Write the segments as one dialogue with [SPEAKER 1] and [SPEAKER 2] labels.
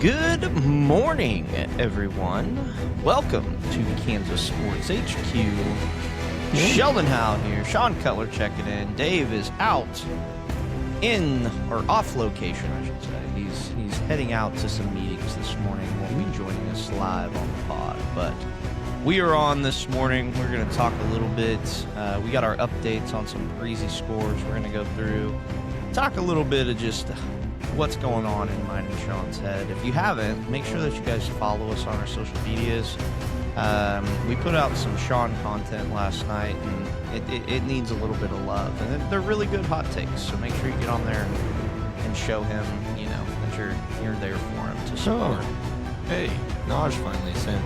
[SPEAKER 1] Good morning, everyone. Welcome to Kansas Sports HQ. Sheldon Howell here. Sean Cutler checking in. Dave is out off location, I should say. He's heading out to some meetings this morning. Won't be joining us live on the pod, but we are on this morning. We're going to talk a little bit. We got our updates on some breezy scores we're going to go through. Talk a little bit of just what's going on in mine and Sean's head. If you haven't, make sure that you guys follow us on our social medias. We put out some Sean content last night, and it needs a little bit of love. And they're really good hot takes, so make sure you get on there and show him, that you're there for him to support.
[SPEAKER 2] Hey, Naj finally sent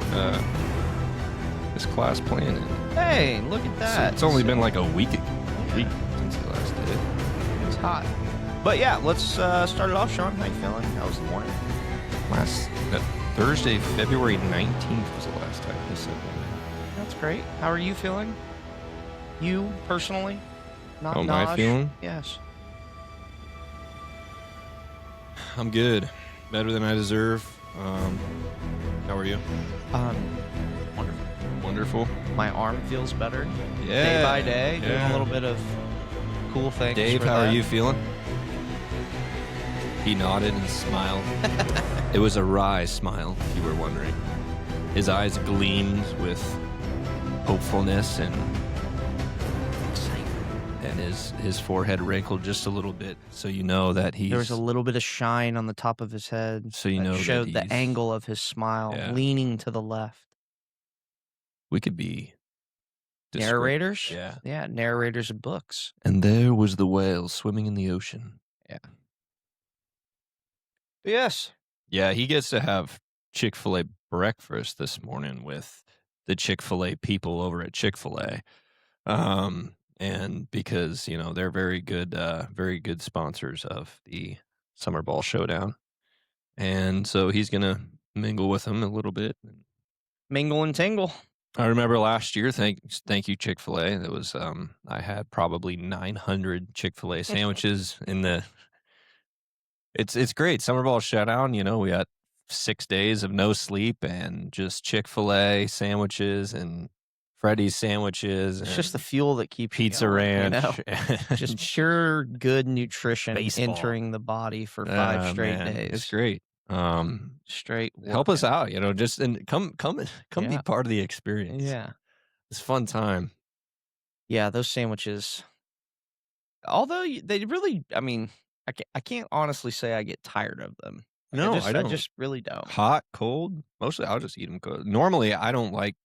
[SPEAKER 2] his class plan in.
[SPEAKER 1] Hey, look at that.
[SPEAKER 2] So it's only been like a week since he last did it.
[SPEAKER 1] It's hot. But yeah, let's start it off. Sean, how you feeling? How was the morning?
[SPEAKER 2] Thursday, February 19th was the last time he sent one in.
[SPEAKER 1] That's great. How are you feeling? You personally? Not
[SPEAKER 2] How am I
[SPEAKER 1] Naj?
[SPEAKER 2] feeling?
[SPEAKER 1] Yes.
[SPEAKER 2] I'm good. Better than I deserve. How are you?
[SPEAKER 1] Wonderful.
[SPEAKER 2] Wonderful.
[SPEAKER 1] My arm feels better
[SPEAKER 2] Yeah.
[SPEAKER 1] day by day. Doing
[SPEAKER 2] Yeah.
[SPEAKER 1] a little bit of cool things.
[SPEAKER 2] Dave,
[SPEAKER 1] for
[SPEAKER 2] how
[SPEAKER 1] that.
[SPEAKER 2] are you feeling? He nodded and smiled. It was a wry smile, if you were wondering. His eyes gleamed with hopefulness and his forehead wrinkled just a little bit, so you know that he's...
[SPEAKER 1] There was a little bit of shine on the top of his head.
[SPEAKER 2] So you know that
[SPEAKER 1] showed the
[SPEAKER 2] he's-
[SPEAKER 1] angle of his smile,
[SPEAKER 2] Yeah.
[SPEAKER 1] leaning to the left.
[SPEAKER 2] We could be... descript-
[SPEAKER 1] Narrators?
[SPEAKER 2] Yeah.
[SPEAKER 1] Yeah, narrators of books.
[SPEAKER 2] And there was the whale swimming in the ocean.
[SPEAKER 1] Yes.
[SPEAKER 2] Yeah, he gets to have Chick-fil-A breakfast this morning with the Chick-fil-A people over at Chick-fil-A. And because, they're very good sponsors of the Summer Ball Showdown. And so he's going to mingle with them a little bit.
[SPEAKER 1] Mingle and tingle.
[SPEAKER 2] I remember last year, thank you, Chick-fil-A. That was, I had probably 900 Chick-fil-A sandwiches in the... It's great. Summer Ball Showdown, we got 6 days of no sleep and just Chick-fil-A sandwiches and Freddy's sandwiches.
[SPEAKER 1] It's
[SPEAKER 2] and
[SPEAKER 1] just the fuel that keeps you
[SPEAKER 2] Pizza
[SPEAKER 1] going,
[SPEAKER 2] Ranch.
[SPEAKER 1] Just pure good nutrition
[SPEAKER 2] Baseball.
[SPEAKER 1] entering the body for 5 straight
[SPEAKER 2] man,
[SPEAKER 1] days.
[SPEAKER 2] It's great.
[SPEAKER 1] Straight
[SPEAKER 2] Help us
[SPEAKER 1] working.
[SPEAKER 2] out, just and come be
[SPEAKER 1] Yeah.
[SPEAKER 2] part of the experience.
[SPEAKER 1] Yeah.
[SPEAKER 2] It's a fun time.
[SPEAKER 1] Yeah, those sandwiches. Although they really, I can't honestly say I get tired of them.
[SPEAKER 2] No, I don't.
[SPEAKER 1] I just really don't.
[SPEAKER 2] Hot, cold. Mostly, I'll just eat them cold. Normally, I don't like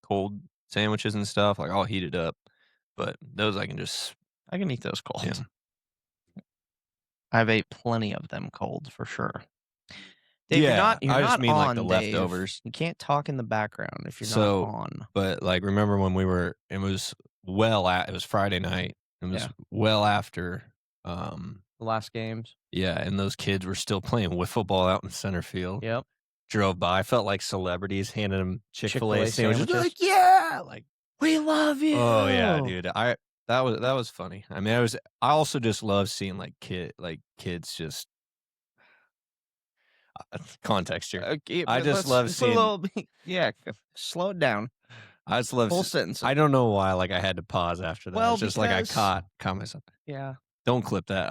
[SPEAKER 2] cold sandwiches and stuff. Like I'll heat it up, but those I can
[SPEAKER 1] eat those cold.
[SPEAKER 2] Yeah.
[SPEAKER 1] I've ate plenty of them cold for sure. Dave,
[SPEAKER 2] Yeah,
[SPEAKER 1] you're
[SPEAKER 2] I
[SPEAKER 1] not
[SPEAKER 2] just mean like
[SPEAKER 1] on,
[SPEAKER 2] the
[SPEAKER 1] Dave.
[SPEAKER 2] leftovers.
[SPEAKER 1] You can't talk in the background if you're
[SPEAKER 2] So-
[SPEAKER 1] not on.
[SPEAKER 2] But like, remember when it was it was Friday night. It was
[SPEAKER 1] Yeah.
[SPEAKER 2] well after,
[SPEAKER 1] The last games.
[SPEAKER 2] yeah, and those kids were still playing wiffle ball out in center field.
[SPEAKER 1] Yep.
[SPEAKER 2] Drove by, felt like celebrities handing them Chick-fil-A
[SPEAKER 1] Chick-fil-A
[SPEAKER 2] sandwiches. They're
[SPEAKER 1] sandwiches.
[SPEAKER 2] like, yeah, like,
[SPEAKER 1] We love you.
[SPEAKER 2] oh yeah, dude. That was funny. I mean, I also just love seeing kids just context here.
[SPEAKER 1] Okay,
[SPEAKER 2] I
[SPEAKER 1] but
[SPEAKER 2] just
[SPEAKER 1] let's
[SPEAKER 2] love
[SPEAKER 1] put a
[SPEAKER 2] seeing-
[SPEAKER 1] little, slow it down.
[SPEAKER 2] I just love.
[SPEAKER 1] Full sentence.
[SPEAKER 2] I don't know why. Like I had to pause after that.
[SPEAKER 1] Well,
[SPEAKER 2] It's just like I
[SPEAKER 1] because-
[SPEAKER 2] caught myself.
[SPEAKER 1] Yeah.
[SPEAKER 2] Don't clip that.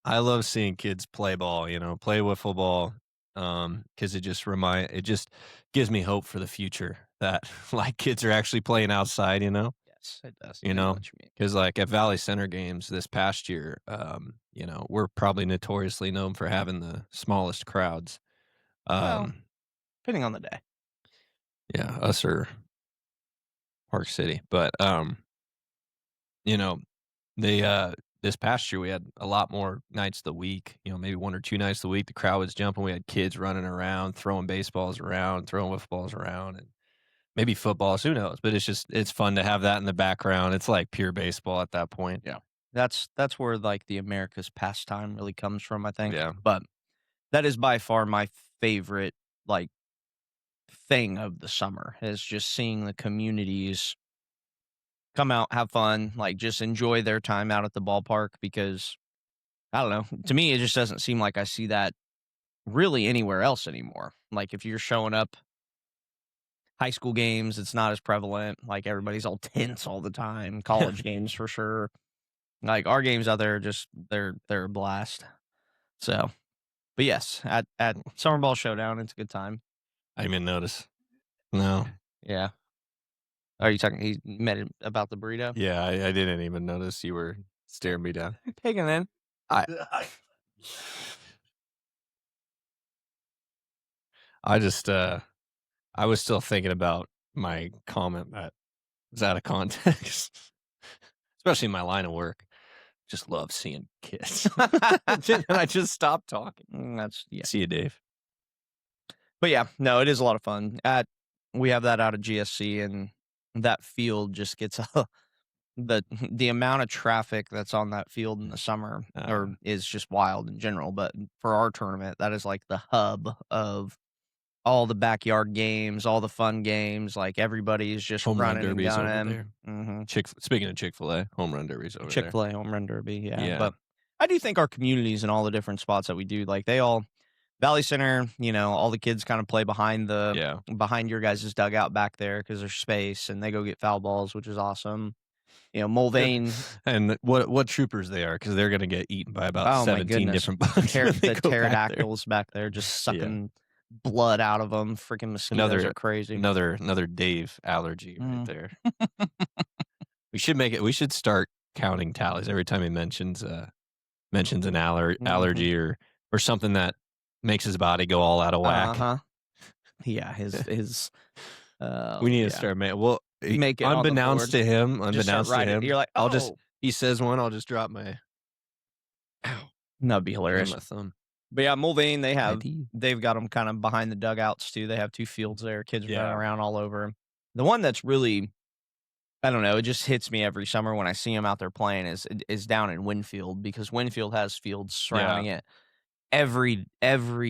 [SPEAKER 2] I love seeing kids play ball. Play wiffle ball. Because it just gives me hope for the future that like kids are actually playing outside.
[SPEAKER 1] Yes, it does. I know what you mean.
[SPEAKER 2] Because like at Valley Center games this past year, we're probably notoriously known for having the smallest crowds.
[SPEAKER 1] Well, depending on the day.
[SPEAKER 2] Yeah, us or Park City. But they this past year we had a lot more nights of the week, maybe 1 or 2 nights of the week. The crowd was jumping. We had kids running around, throwing baseballs around, throwing wiffle balls around, and maybe footballs, who knows? But it's fun to have that in the background. It's like pure baseball at that point.
[SPEAKER 1] Yeah. That's where like the America's pastime really comes from, I think.
[SPEAKER 2] Yeah.
[SPEAKER 1] But that is by far my favorite like thing of the summer is just seeing the communities come out, have fun, like just enjoy their time out at the ballpark because I don't know. To me, it just doesn't seem like I see that really anywhere else anymore. Like if you're showing up high school games, it's not as prevalent. Like everybody's all tense all the time. College games for sure. Like our games out there, are just they're a blast. So, but yes, at Summer Ball Showdown, it's a good time.
[SPEAKER 2] I didn't even notice. No.
[SPEAKER 1] Yeah. Are you talking? He met him about the burrito.
[SPEAKER 2] Yeah, I didn't even notice you were staring me down.
[SPEAKER 1] Picking in.
[SPEAKER 2] I I just I was still thinking about my comment that was out of context, especially in my line of work. Just love seeing kids. And I just stopped talking.
[SPEAKER 1] That's yeah.
[SPEAKER 2] See you, Dave.
[SPEAKER 1] But yeah, no, it is a lot of fun. We have that out of GSC, and that field just gets the amount of traffic that's on that field in the summer or is just wild in general. But for our tournament, that is like the hub of all the backyard games, all the fun games. Like everybody's just
[SPEAKER 2] Home run
[SPEAKER 1] running and
[SPEAKER 2] derbies over
[SPEAKER 1] gunning.
[SPEAKER 2] there.
[SPEAKER 1] Mm-hmm.
[SPEAKER 2] Speaking of Chick-fil-A, home run derbies over there.
[SPEAKER 1] Chick-fil-A home run derby, yeah.
[SPEAKER 2] Yeah.
[SPEAKER 1] But I do think our communities and all the different spots that we do, like they all Valley Center, all the kids kind of play behind behind your guys' dugout back there because there's space, and they go get foul balls, which is awesome. Mulvane.
[SPEAKER 2] And what troopers they are, because they're gonna get eaten by about 17 different bugs.
[SPEAKER 1] The pterodactyls back there just sucking blood out of them. Freaking mosquitoes are crazy.
[SPEAKER 2] Another Dave allergy right there. We should start counting tallies every time he mentions an allergy or something that makes his body go all out of whack.
[SPEAKER 1] Yeah, his
[SPEAKER 2] we need to start
[SPEAKER 1] make it
[SPEAKER 2] unbeknownst to him.
[SPEAKER 1] You're like,
[SPEAKER 2] he says one, I'll just drop my
[SPEAKER 1] that'd be hilarious.
[SPEAKER 2] my thumb.
[SPEAKER 1] But yeah, Mulvane, they've got them kind of behind the dugouts too. They have 2 fields there, kids running around all over. The one that's really, I don't know, it just hits me every summer when I see them out there playing is down in Winfield, because Winfield has fields surrounding it. Every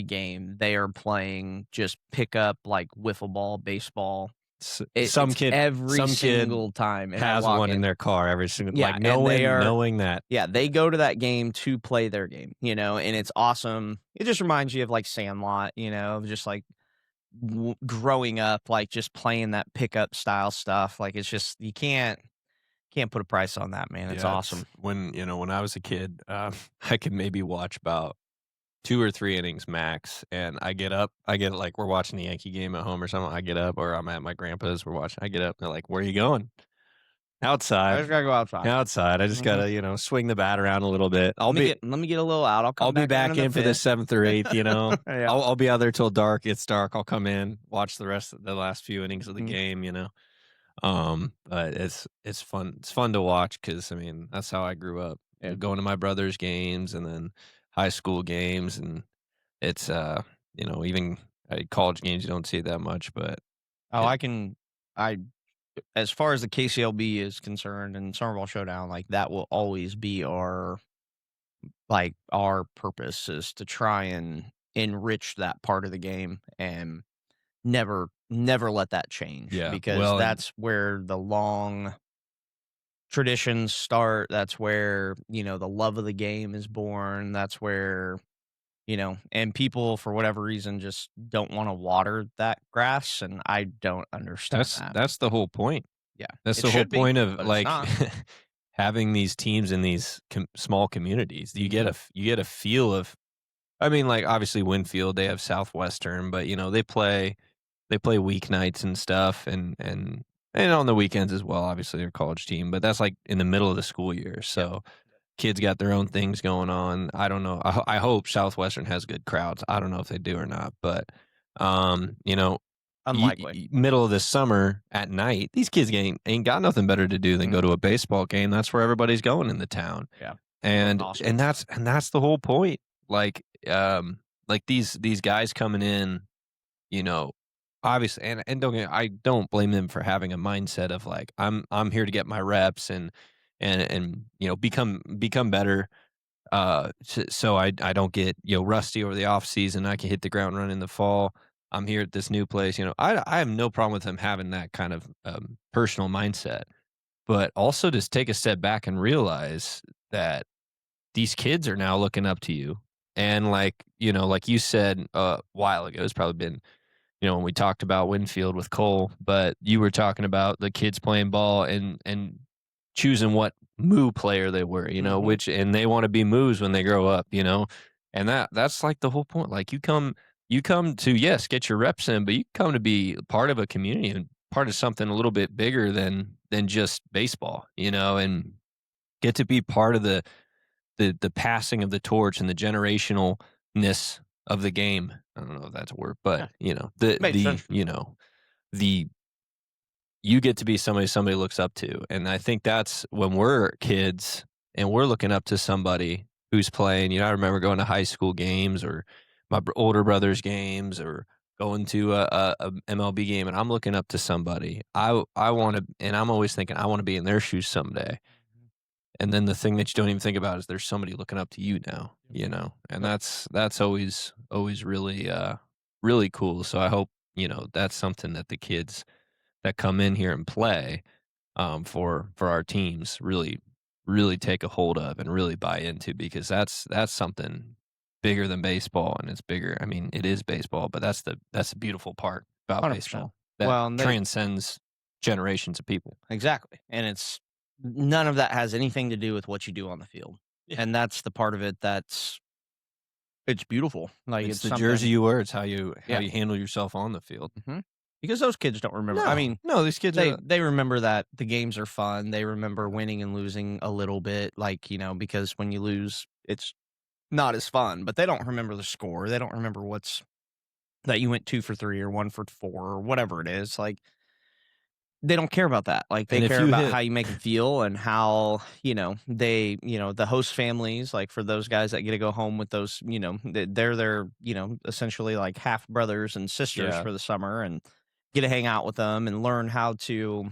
[SPEAKER 1] game they are playing just pick up like wiffle ball, baseball.
[SPEAKER 2] Some kid
[SPEAKER 1] single time
[SPEAKER 2] has one in their car every single knowing that.
[SPEAKER 1] Yeah, they go to that game to play their game, and it's awesome. It just reminds you of like Sandlot, of just like growing up, like just playing that pickup style stuff. Like it's just you can't put a price on that, man. It's awesome.
[SPEAKER 2] When I was a kid, I could maybe watch about 2 or 3 innings max, and I get like we're watching the Yankee game at home or something. I get up, or I'm at my grandpa's. I get up. And they're like, "Where are you going?" Outside.
[SPEAKER 1] I just gotta go outside.
[SPEAKER 2] Outside. I just gotta swing the bat around a little bit.
[SPEAKER 1] Let me get a little out.
[SPEAKER 2] I'll be back in for the 7th or 8th.
[SPEAKER 1] Yeah.
[SPEAKER 2] I'll be out there till dark. It's dark. I'll come in, watch the rest of the last few innings of the game. But it's fun. It's fun to watch because that's how I grew up. Going to my brother's games and then high school games, and it's even college games you don't see it that much, but
[SPEAKER 1] as far as the KCLB is concerned and Summer Ball Showdown, like that will always be our purpose, is to try and enrich that part of the game and never let that change, because that's where the long traditions start. That's where the love of the game is born. That's where and people for whatever reason just don't want to water that grass, and I don't understand that.
[SPEAKER 2] That's the whole point.
[SPEAKER 1] Yeah,
[SPEAKER 2] that's the whole point of like having these teams in these small communities. You get a feel of, like obviously Winfield, they have Southwestern, but they play weeknights and stuff, and on the weekends as well. Obviously, they're a college team, but that's like in the middle of the school year. So kids got their own things going on. I don't know. I hope Southwestern has good crowds. I don't know if they do or not, but
[SPEAKER 1] unlikely.
[SPEAKER 2] Middle of this summer at night, these kids ain't got nothing better to do than go to a baseball game. That's where everybody's going in the town.
[SPEAKER 1] Yeah,
[SPEAKER 2] and
[SPEAKER 1] awesome.
[SPEAKER 2] that's the whole point. Like these guys coming in, obviously, and I don't blame them for having a mindset of like I'm here to get my reps and become better, so I don't get rusty over the off season. I can hit the ground running in the fall. I'm here at this new place. I have no problem with them having that kind of personal mindset, but also just take a step back and realize that these kids are now looking up to you. And like, like you said a while ago, it's probably been, when we talked about Winfield with Cole, but you were talking about the kids playing ball and choosing what moo player they were,
[SPEAKER 1] Mhm.
[SPEAKER 2] which and they want to be moos when they grow up, and that's like the whole point. Like you come to, yes, get your reps in, but you come to be part of a community and part of something a little bit bigger than just baseball, and get to be part of the passing of the torch and the generationalness of the game. I don't know if that's a word, but
[SPEAKER 1] Yeah,
[SPEAKER 2] the
[SPEAKER 1] makes sense.
[SPEAKER 2] the you get to be somebody looks up to. And I think that's when we're kids and we're looking up to somebody who's playing. I remember going to high school games or my older brother's games or going to a MLB game, and I'm looking up to somebody. I want to, and I'm always thinking I want to be in their shoes someday.
[SPEAKER 1] Mhm.
[SPEAKER 2] And then the thing that you don't even think about is there's somebody looking up to you now, and
[SPEAKER 1] Yep.
[SPEAKER 2] that's always really really cool. So I hope that's something that the kids that come in here and play for our teams really take a hold of and really buy into, because that's something bigger than baseball, and it's bigger. I mean, it is baseball, but that's the beautiful part about
[SPEAKER 1] 100%.
[SPEAKER 2] baseball that
[SPEAKER 1] Well, and they
[SPEAKER 2] transcends generations of people.
[SPEAKER 1] exactly, and it's none of that has anything to do with what you do on the field,
[SPEAKER 2] Yeah.
[SPEAKER 1] and that's the part of it that's it's beautiful. Like,
[SPEAKER 2] It's
[SPEAKER 1] it's
[SPEAKER 2] the jersey
[SPEAKER 1] something.
[SPEAKER 2] you wear. It's how
[SPEAKER 1] Yeah.
[SPEAKER 2] you handle yourself on the field.
[SPEAKER 1] Mhm. Because those kids don't remember. I
[SPEAKER 2] No,
[SPEAKER 1] mean,
[SPEAKER 2] no, these kids are.
[SPEAKER 1] they remember that the games are fun. They remember winning and losing a little bit, like, because when you lose, it's not as fun, but they don't remember the score. They don't remember what's that you went 2 for 3 or 1 for 4 or whatever it is. Like, they don't care about that. Like, they
[SPEAKER 2] And if
[SPEAKER 1] care
[SPEAKER 2] you
[SPEAKER 1] about
[SPEAKER 2] hit,
[SPEAKER 1] how you make them feel and how, the host families, like, for those guys that get to go home with those, they're their, essentially like half brothers and sisters
[SPEAKER 2] yeah,
[SPEAKER 1] for the summer and get to hang out with them and learn how to,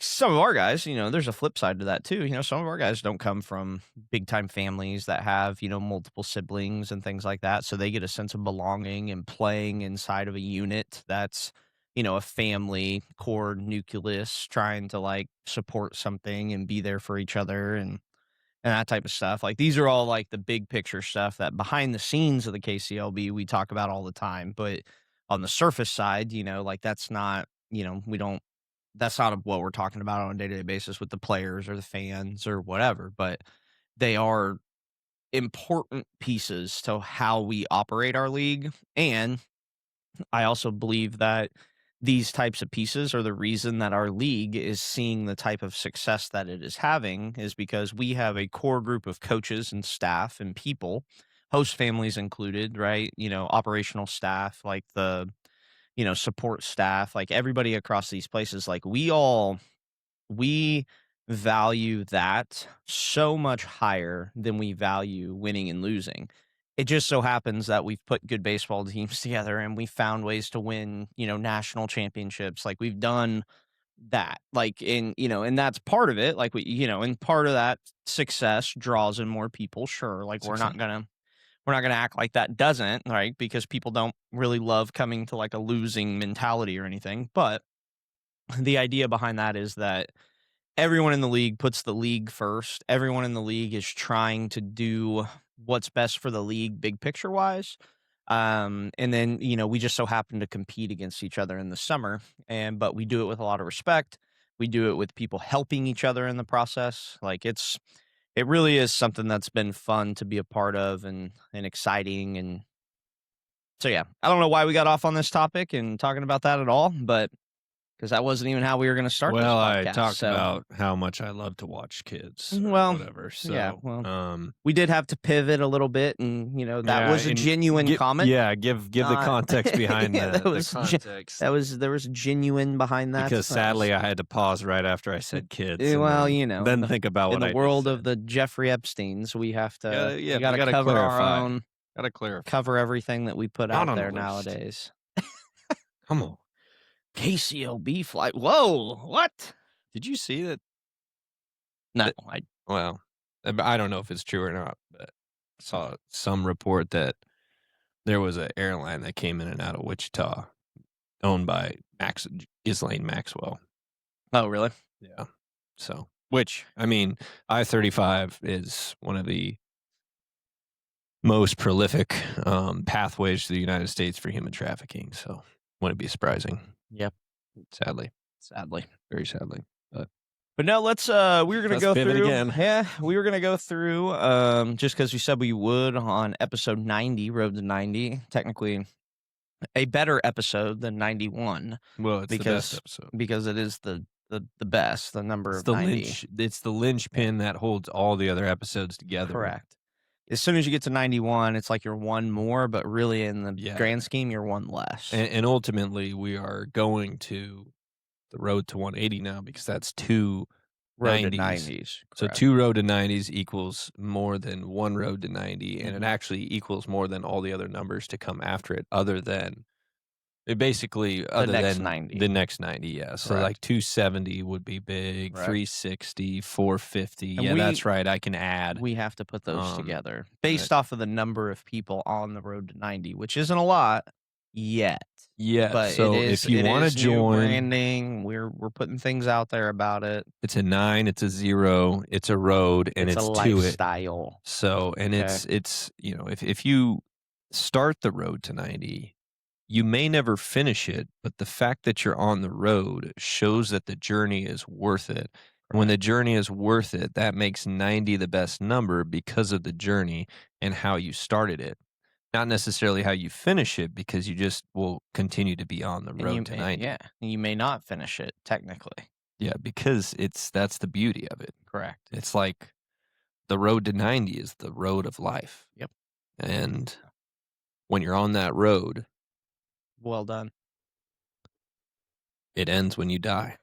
[SPEAKER 1] some of our guys, there's a flip side to that too. Some of our guys don't come from big time families that have, multiple siblings and things like that. So they get a sense of belonging and playing inside of a unit that's, a family core nucleus trying to like support something and be there for each other and that type of stuff. Like, these are all like the big picture stuff that behind the scenes of the KCLB we talk about all the time. But on the surface side, like, that's not, we don't that's not what we're talking about on a day-to-day basis with the players or the fans or whatever, but they are important pieces to how we operate our league. And I also believe that these types of pieces are the reason that our league is seeing the type of success that it is having is because we have a core group of coaches and staff and people, host families included, right? Operational staff, like the, support staff, like everybody across these places, like we value that so much higher than we value winning and losing. It just so happens that we've put good baseball teams together and we found ways to win, national championships. Like, we've done that. Like, and that's part of it. Like, and part of that success draws in more people. Sure. Like,
[SPEAKER 2] success.
[SPEAKER 1] we're not gonna act like that doesn't, right? Because people don't really love coming to like a losing mentality or anything. But the idea behind that is that everyone in the league puts the league first. Everyone in the league is trying to do what's best for the league, big picture wise. And then, we just so happen to compete against each other in the summer. But we do it with a lot of respect. We do it with people helping each other in the process. Like, it really is something that's been fun to be a part of and exciting. And so, yeah, I don't know why we got off on this topic and talking about that at all, but because that wasn't even how we were going to start this
[SPEAKER 2] Well, I
[SPEAKER 1] podcast.
[SPEAKER 2] talked
[SPEAKER 1] So,
[SPEAKER 2] about how much I love to watch kids or
[SPEAKER 1] well,
[SPEAKER 2] whatever.
[SPEAKER 1] yeah,
[SPEAKER 2] So,
[SPEAKER 1] well, we did have to pivot a little bit, and that
[SPEAKER 2] yeah,
[SPEAKER 1] was a
[SPEAKER 2] and
[SPEAKER 1] genuine comment.
[SPEAKER 2] give the
[SPEAKER 1] Not
[SPEAKER 2] context behind
[SPEAKER 1] yeah,
[SPEAKER 2] that. The context,
[SPEAKER 1] there was genuine behind that.
[SPEAKER 2] because
[SPEAKER 1] That was
[SPEAKER 2] sadly I had to pause right after I said kids, and
[SPEAKER 1] well,
[SPEAKER 2] then think about
[SPEAKER 1] in
[SPEAKER 2] what
[SPEAKER 1] the
[SPEAKER 2] I just
[SPEAKER 1] world of
[SPEAKER 2] said.
[SPEAKER 1] the Jeffrey Epsteins, we have to we got
[SPEAKER 2] We
[SPEAKER 1] to
[SPEAKER 2] gotta
[SPEAKER 1] cover our
[SPEAKER 2] clarify.
[SPEAKER 1] own,
[SPEAKER 2] Gotta clarify.
[SPEAKER 1] cover everything that we put
[SPEAKER 2] Not
[SPEAKER 1] out
[SPEAKER 2] on
[SPEAKER 1] there
[SPEAKER 2] the list.
[SPEAKER 1] nowadays.
[SPEAKER 2] Come on.
[SPEAKER 1] KCLB flight. Whoa, what?
[SPEAKER 2] Did you see that?
[SPEAKER 1] No,
[SPEAKER 2] that well, I don't know if it's true or not, but I saw some report that there was an airline that came in and out of Wichita owned by Ghislaine Maxwell.
[SPEAKER 1] oh, really?
[SPEAKER 2] Yeah. So, which I mean, I-35 is one of the most prolific pathways to the United States for human trafficking. So wouldn't be surprising.
[SPEAKER 1] Yep.
[SPEAKER 2] Sadly,
[SPEAKER 1] Sadly.
[SPEAKER 2] very sadly.
[SPEAKER 1] But no, let's we were gonna
[SPEAKER 2] Let's
[SPEAKER 1] go
[SPEAKER 2] pivot
[SPEAKER 1] through.
[SPEAKER 2] again.
[SPEAKER 1] Yeah, we were gonna go through just because we said we would on episode 90, Road to 90. Technically a better episode than 91
[SPEAKER 2] Well, it's the best
[SPEAKER 1] because
[SPEAKER 2] episode.
[SPEAKER 1] it is the best, the number
[SPEAKER 2] It's
[SPEAKER 1] of
[SPEAKER 2] the
[SPEAKER 1] 90.
[SPEAKER 2] It's the linchpin that holds all the other episodes together.
[SPEAKER 1] Correct. As soon as you get to 91, it's like you're one more, but really in the
[SPEAKER 2] Yeah.
[SPEAKER 1] grand scheme, you're one less.
[SPEAKER 2] And ultimately, we are going to the road to 180 now because that's two
[SPEAKER 1] Road to
[SPEAKER 2] 90s.
[SPEAKER 1] 90s.
[SPEAKER 2] So
[SPEAKER 1] Correct.
[SPEAKER 2] 2 road to 90s equals more than 1 road to 90, and it
[SPEAKER 1] Mhm.
[SPEAKER 2] actually equals more than all the other numbers to come after it, other than it basically other
[SPEAKER 1] next
[SPEAKER 2] than
[SPEAKER 1] 90.
[SPEAKER 2] the next 90. Yeah. So
[SPEAKER 1] Correct.
[SPEAKER 2] like 270 would be big,
[SPEAKER 1] Correct.
[SPEAKER 2] 360, 450.
[SPEAKER 1] And
[SPEAKER 2] Yeah,
[SPEAKER 1] we-
[SPEAKER 2] that's right. I can add.
[SPEAKER 1] We have to put those
[SPEAKER 2] Um,
[SPEAKER 1] together based off of the number of people on the road to 90, which isn't a lot yet.
[SPEAKER 2] Yeah.
[SPEAKER 1] But
[SPEAKER 2] So
[SPEAKER 1] it is,
[SPEAKER 2] if you want to
[SPEAKER 1] new
[SPEAKER 2] join,
[SPEAKER 1] branding, we're putting things out there about it.
[SPEAKER 2] it's a 9, it's a 0, it's a road, and
[SPEAKER 1] It's
[SPEAKER 2] it's
[SPEAKER 1] a
[SPEAKER 2] to it.
[SPEAKER 1] lifestyle.
[SPEAKER 2] So, and
[SPEAKER 1] Okay.
[SPEAKER 2] it's if you start the road to 90, you may never finish it, but the fact that you're on the road shows that the journey is worth it. When the journey is worth it, that makes 90 the best number because of the journey and how you started it. Not necessarily how you finish it, because you just will continue to be on the
[SPEAKER 1] And
[SPEAKER 2] road to 90.
[SPEAKER 1] yeah, and you may not finish it technically.
[SPEAKER 2] Yeah, because that's the beauty of it.
[SPEAKER 1] Correct.
[SPEAKER 2] It's like the road to 90 is the road of life.
[SPEAKER 1] Yep.
[SPEAKER 2] And when you're on that road,
[SPEAKER 1] Well done.
[SPEAKER 2] it ends when you die.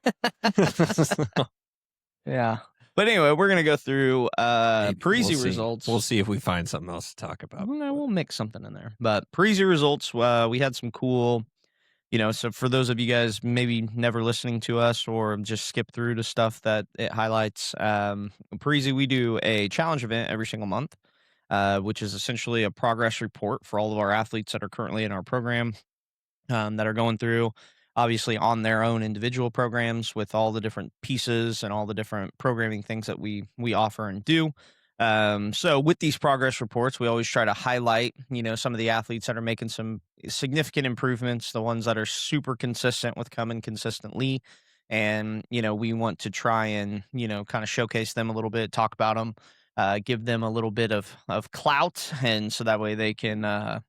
[SPEAKER 1] Yeah. But anyway, we're gonna go through
[SPEAKER 2] Maybe.
[SPEAKER 1] Preezy
[SPEAKER 2] We'll see.
[SPEAKER 1] results.
[SPEAKER 2] We'll see if we find something else to talk about.
[SPEAKER 1] No, we'll mix something in there. But Preezy results, we had some cool, so for those of you guys maybe never listening to us or just skip through to stuff that it highlights, Preezy, we do a challenge event every single month, which is essentially a progress report for all of our athletes that are currently in our program, that are going through obviously on their own individual programs with all the different pieces and all the different programming things that we offer and do. So with these progress reports, we always try to highlight, some of the athletes that are making some significant improvements, the ones that are super consistent with coming consistently. And, we want to try and, kind of showcase them a little bit, talk about them, give them a little bit of clout. And so that way they can,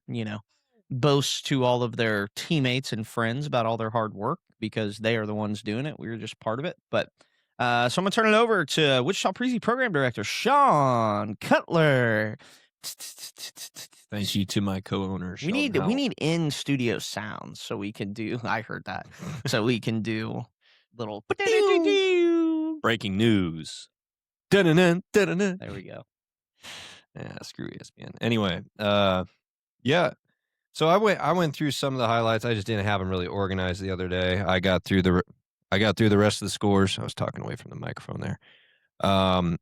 [SPEAKER 1] boast to all of their teammates and friends about all their hard work because they are the ones doing it. We were just part of it. But so I'm gonna turn it over to Wichita Preezy Program Director Sean Cutler.
[SPEAKER 2] Thank you to my co-owner.
[SPEAKER 1] We need
[SPEAKER 2] Howell.
[SPEAKER 1] in studio sounds so we can do. I heard that. So we can do little
[SPEAKER 2] breaking news. Dun-dun-dun, dun-dun-dun.
[SPEAKER 1] There we go.
[SPEAKER 2] Yeah, screw ESPN. Anyway, yeah. So I went through some of the highlights. I just didn't have them really organized the other day. I got through the rest of the scores. I was talking away from the microphone there.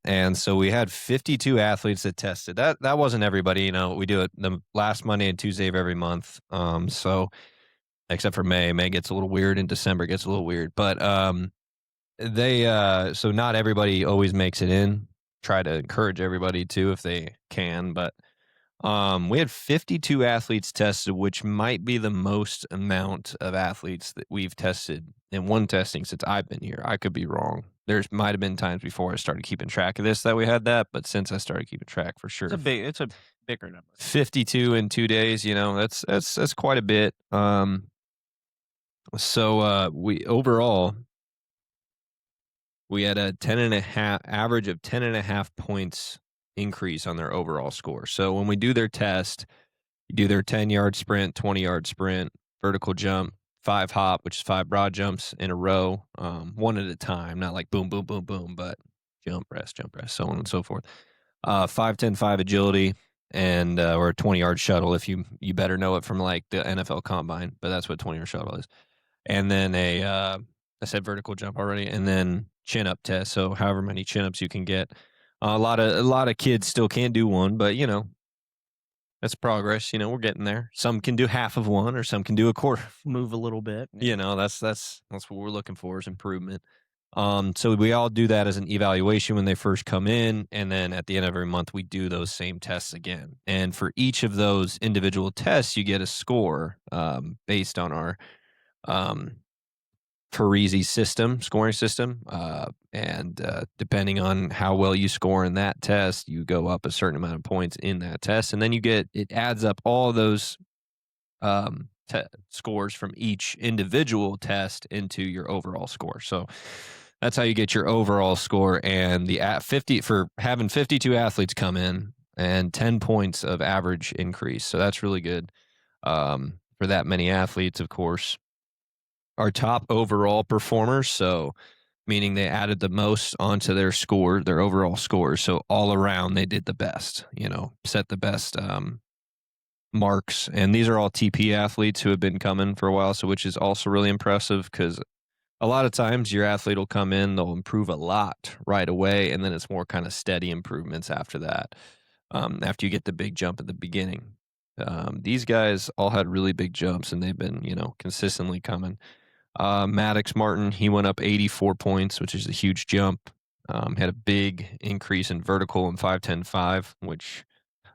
[SPEAKER 2] And so we had 52 athletes that tested. That wasn't everybody. We do it the last Monday and Tuesday of every month. So except for May. May gets a little weird, and December gets a little weird. But so not everybody always makes it in. Try to encourage everybody to if they can, but we had 52 athletes tested, which might be the most amount of athletes that we've tested in one testing since I've been here. I could be wrong. There's might have been times before I started keeping track of this that we had that, but since I started keeping track, for sure,
[SPEAKER 1] It's a bigger number.
[SPEAKER 2] 52 in 2 days. That's quite a bit. So we overall we had a 10.5 average of 10.5 points increase on their overall score. So when we do their test, you do their 10-yard sprint, 20-yard sprint, vertical jump, 5 hop, which is 5 broad jumps in a row, one at a time, not like boom, boom, boom, boom, but jump, rest, so on and so forth. 5, 10, 5 agility, and or a 20-yard shuttle if you better know it from like the NFL Combine, but that's what 20-yard shuttle is. And then I said vertical jump already, and then chin up test. So however many chin ups you can get. A lot of kids still can't do one, but that's progress. We're getting there. Some can do half of one, or some can do a quarter.
[SPEAKER 1] Move a little bit.
[SPEAKER 2] That's what we're looking for is improvement. So we all do that as an evaluation when they first come in, and then at the end of every month we do those same tests again. And for each of those individual tests, you get a score based on our um, Parisi system, scoring system, and depending on how well you score in that test, you go up a certain amount of points in that test, and then it adds up all those scores from each individual test into your overall score. So that's how you get your overall score. And the at 50 for having 52 athletes come in and 10 points of average increase. So that's really good for that many athletes, of course. Our top overall performers, so meaning they added the most onto their score, their overall score. So all around, they did the best, set the best marks. And these are all TP athletes who have been coming for a while, so which is also really impressive because a lot of times your athlete will come in, they'll improve a lot right away, and then it's more kind of steady improvements after that, after you get the big jump at the beginning. These guys all had really big jumps, and they've been, consistently coming. Maddox Martin, he went up 84 points, which is a huge jump. Had a big increase in vertical and 5.10.5, which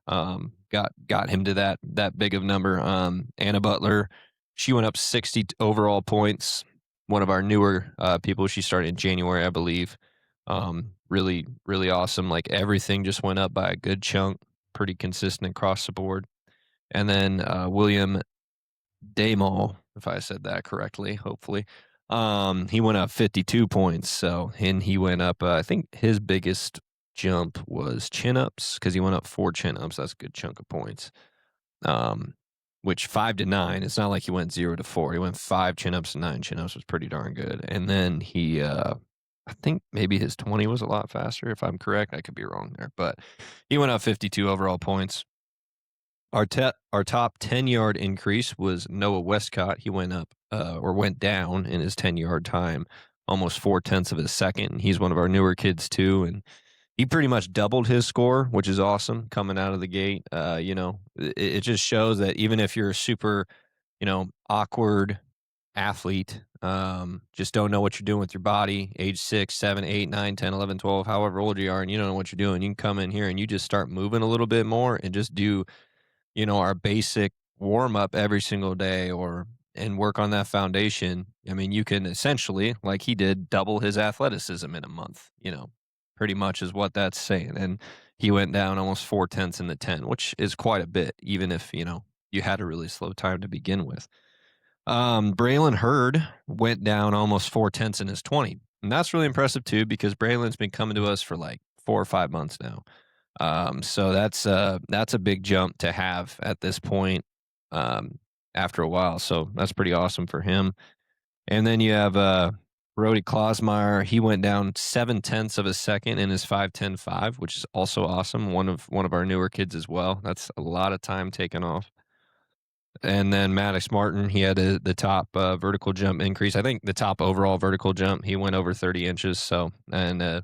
[SPEAKER 2] got him to that big of number. Anna Butler, she went up 60 overall points. One of our newer people. She started in January, I believe. Really, really awesome. Like everything just went up by a good chunk, pretty consistent across the board. And then William Damal, if I said that correctly, hopefully. He went up 52 points. So, and he went up, I think his biggest jump was chin ups because he went up 4 chin ups. That's a good chunk of points. Which 5 to 9, it's not like he went 0 to 4. He went 5 chin ups and 9 chin ups was pretty darn good. And then he, I think maybe his 20 was a lot faster, if I'm correct. I could be wrong there, but he went up 52 overall points. Our top 10-yard increase was Noah Westcott. He went up or went down in his 10-yard time, almost 0.4 of a second. He's one of our newer kids too, and he pretty much doubled his score, which is awesome coming out of the gate. It just shows that even if you're a super, awkward athlete, just don't know what you're doing with your body, age 6, 7, 8, 9, 10, 11, 12, however old you are, and you don't know what you're doing, you can come in here and you just start moving a little bit more and just do our basic warm up every single day and work on that foundation. I mean, you can essentially, like he did, double his athleticism in a month, pretty much is what that's saying. And he went down almost 0.4 in the 10, which is quite a bit, even if, you had a really slow time to begin with. Braylon Hurd went down almost 0.4 in his 20. And that's really impressive too, because Braylon's been coming to us for like 4 or 5 months now. So that's a big jump to have at this point, after a while. So that's pretty awesome for him. And then you have, Brody Klosmeyer. He went down 0.7 of a second in his 5.10.5, which is also awesome. One of our newer kids as well. That's a lot of time taken off. And then Maddox Martin, he had the top vertical jump increase. I think the top overall vertical jump, he went over 30 inches. So, and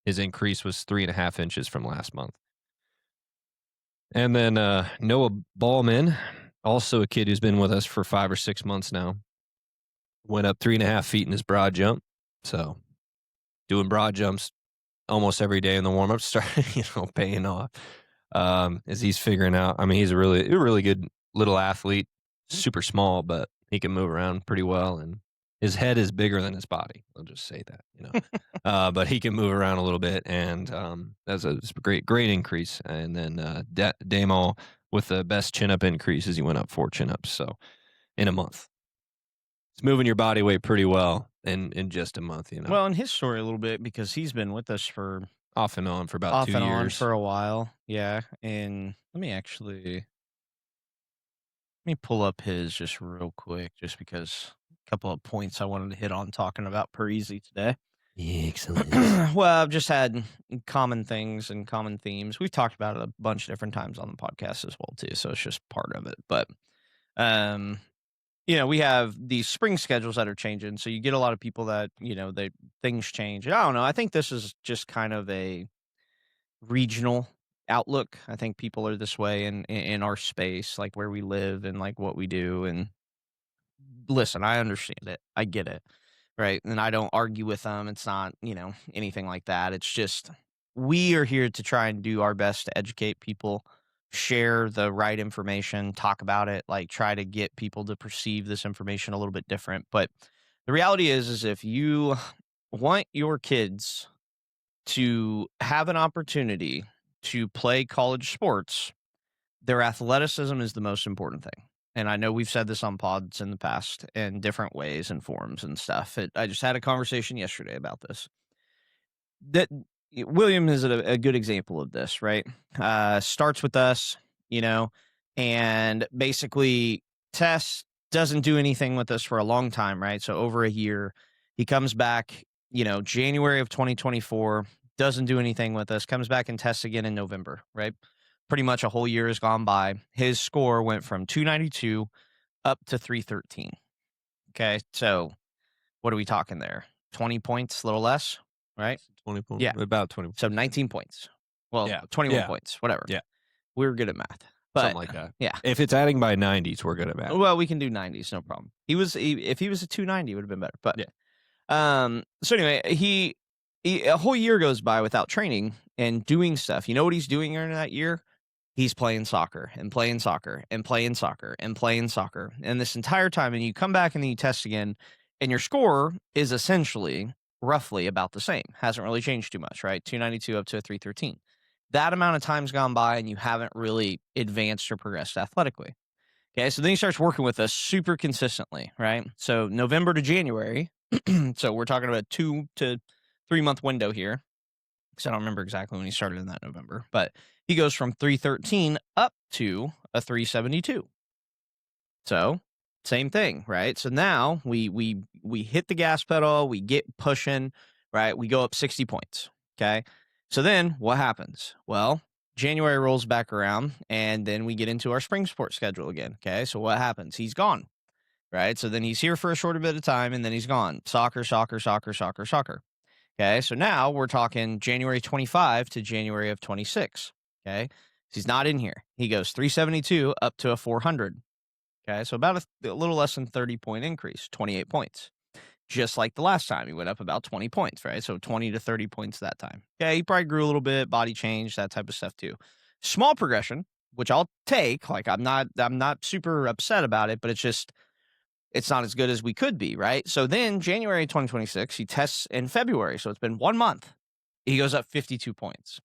[SPEAKER 2] his increase was 3.5 inches from last month. And then Noah Ballman, also a kid who's been with us for 5 or 6 months now, went up 3.5 feet in his broad jump. So doing broad jumps almost every day in the warm up started, paying off as he's figuring out. I mean, he's a really good little athlete, super small, but he can move around pretty well. And his head is bigger than his body. I'll just say that, but he can move around a little bit, and that's a great increase. And then Damal with the best chin up increases, he went up 4 chin ups. So in a month, it's moving your body weight pretty well in just a month.
[SPEAKER 1] Well, in his story a little bit, because he's been with us for
[SPEAKER 2] off and on for about
[SPEAKER 1] off
[SPEAKER 2] 2
[SPEAKER 1] and on
[SPEAKER 2] years.
[SPEAKER 1] for a while. Yeah, and let me pull up his just real quick, just because a couple of points I wanted to hit on talking about Parisi today.
[SPEAKER 2] Excellent.
[SPEAKER 1] Well, I've just had common things and common themes. We've talked about it a bunch of different times on the podcast as well too, so it's just part of it. But we have these spring schedules that are changing, so you get a lot of people that things change. I don't know. I think this is just kind of a regional outlook. I think people are this way in our space, like where we live and like what we do. And listen, I understand it. I get it. right? And I don't argue with them. It's not, anything like that. It's just we are here to try and do our best to educate people, share the right information, talk about it, like try to get people to perceive this information a little bit different. But the reality is if you want your kids to have an opportunity to play college sports, their athleticism is the most important thing. And I know we've said this on pods in the past in different ways and forums and stuff. I just had a conversation yesterday about this. That William is a good example of this, right? Starts with us, you know, and basically Tess doesn't do anything with us for a long time, right? So over a year, he comes back, January of 2024, doesn't do anything with us, comes back and tests again in November, right? Pretty much a whole year has gone by. His score went from 292 up to 313. Okay. So what are we talking there? 20 points, a little less, right?
[SPEAKER 2] 20 points.
[SPEAKER 1] Yeah.
[SPEAKER 2] About 20 points.
[SPEAKER 1] So 19 points. Well,
[SPEAKER 2] Yeah.
[SPEAKER 1] 21
[SPEAKER 2] Yeah.
[SPEAKER 1] points, whatever.
[SPEAKER 2] Yeah.
[SPEAKER 1] We were good at math. But,
[SPEAKER 2] Something like that.
[SPEAKER 1] Yeah.
[SPEAKER 2] If it's adding by 90s, we're good at math.
[SPEAKER 1] Well, we can do 90s, no problem. If he was a 290, it would have been better. But
[SPEAKER 2] yeah.
[SPEAKER 1] So anyway, he a whole year goes by without training and doing stuff. You know what he's doing during that year? He's playing soccer and playing soccer and playing soccer and playing soccer. And this entire time, and you come back and then you test again, and your score is essentially roughly about the same. Hasn't really changed too much, right? 292 up to a 313. That amount of time's gone by and you haven't really advanced or progressed athletically. Okay, so then he starts working with us super consistently, right? So November to January. So we're talking about a 2 to 3 month window here. Because I don't remember exactly when he started in that November, but he goes from 313 up to a 372. So same thing, right? So now we hit the gas pedal, we get pushing, right? We go up 60 points. Okay. So then what happens? Well, January rolls back around and then we get into our spring sports schedule again. Okay. So what happens? He's gone. Right. So then he's here for a shorter bit of time and then he's gone. Soccer, soccer, soccer, soccer, soccer. Okay, so now we're talking January 25 to January of 26. Okay, so he's not in here. He goes 372 up to a 400. Okay, so about a little less than 30-point increase, 28 points. Just like the last time, he went up about 20 points, right? So 20 to 30 points that time. Okay, he probably grew a little bit, body change, that type of stuff too. Small progression, which I'll take. Like I'm not super upset about it, but it's not as good as we could be, right? So then January 2026, he tests in February. So it's been 1 month. He goes up 52 points,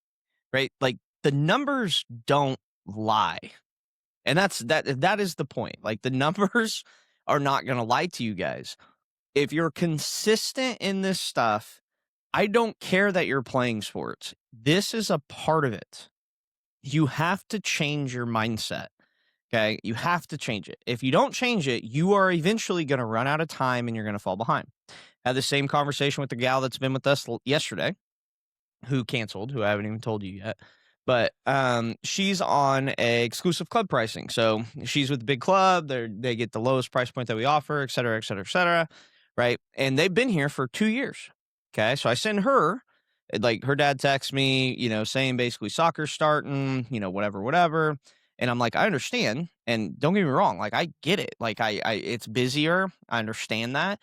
[SPEAKER 1] right? Like the numbers don't lie. And that is the point. Like the numbers are not going to lie to you guys. If you're consistent in this stuff, I don't care that you're playing sports. This is a part of it. You have to change your mindset. Okay, you have to change it. If you don't change it, you are eventually going to run out of time and you're going to fall behind. Had the same conversation with the gal that's been with us yesterday, who canceled, who I haven't even told you yet. But she's on a exclusive club pricing. So she's with the big club. They get the lowest price point that we offer, et cetera, et cetera, et cetera. Right. And they've been here for 2 years. Okay. So I send her, like her dad texts me, saying basically soccer's starting, whatever. And I'm like, I understand. And don't get me wrong. Like, I get it. Like it's busier. I understand that,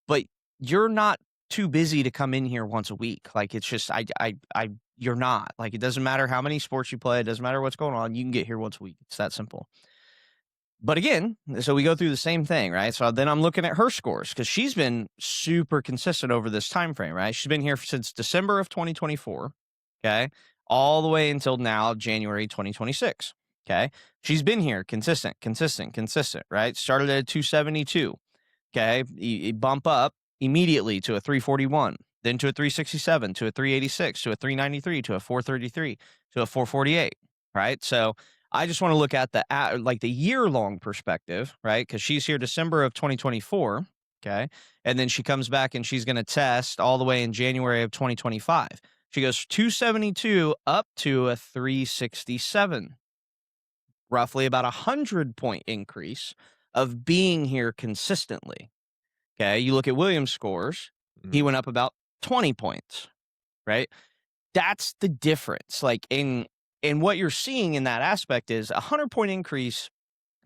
[SPEAKER 1] but you're not too busy to come in here once a week. Like, it's just, you're not. Like, it doesn't matter how many sports you play. It doesn't matter what's going on. You can get here once a week. It's that simple. But again, so we go through the same thing, right? So then I'm looking at her scores because she's been super consistent over this time frame, right? She's been here since December of 2024, okay, all the way until now, January 2026, okay? She's been here consistent, right? Started at a 272, okay? You bump up immediately to a 341, then to a 367, to a 386, to a 393, to a 433, to a 448, right? So I just want to look at the year-long perspective, right? Because she's here December of 2024, okay? And then she comes back and she's going to test all the way in January of 2025. She goes 272 up to a 367, roughly about 100-point increase of being here consistently, okay? You look at Williams' scores, he went up about 20 points, right? That's the difference. Like and what you're seeing in that aspect is a 100-point increase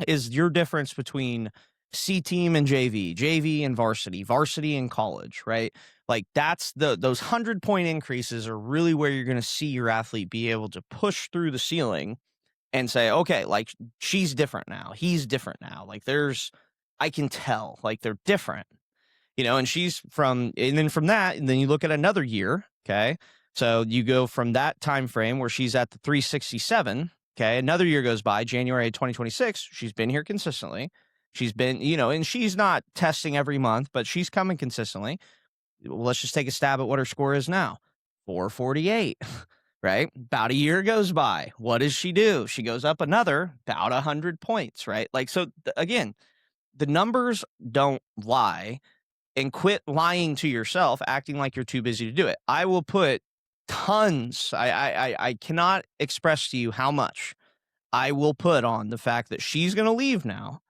[SPEAKER 1] is your difference between C team and JV, JV and varsity, varsity and college, right? Like that's those 100-point increases are really where you're going to see your athlete be able to push through the ceiling and say, okay, like she's different now. He's different now. Like I can tell, like they're different, and then from that, and then you look at another year. Okay. So you go from that time frame where she's at the 367. Okay. Another year goes by, January 2026. She's been here consistently. She's been, and she's not testing every month, but she's coming consistently. Well, let's just take a stab at what her score is now. 448. Right? About a year goes by. What does she do? She goes up another about 100 points, right? Like, so again, the numbers don't lie, and quit lying to yourself, acting like you're too busy to do it. I will put tons. I cannot express to you how much I will put on the fact that she's going to leave now.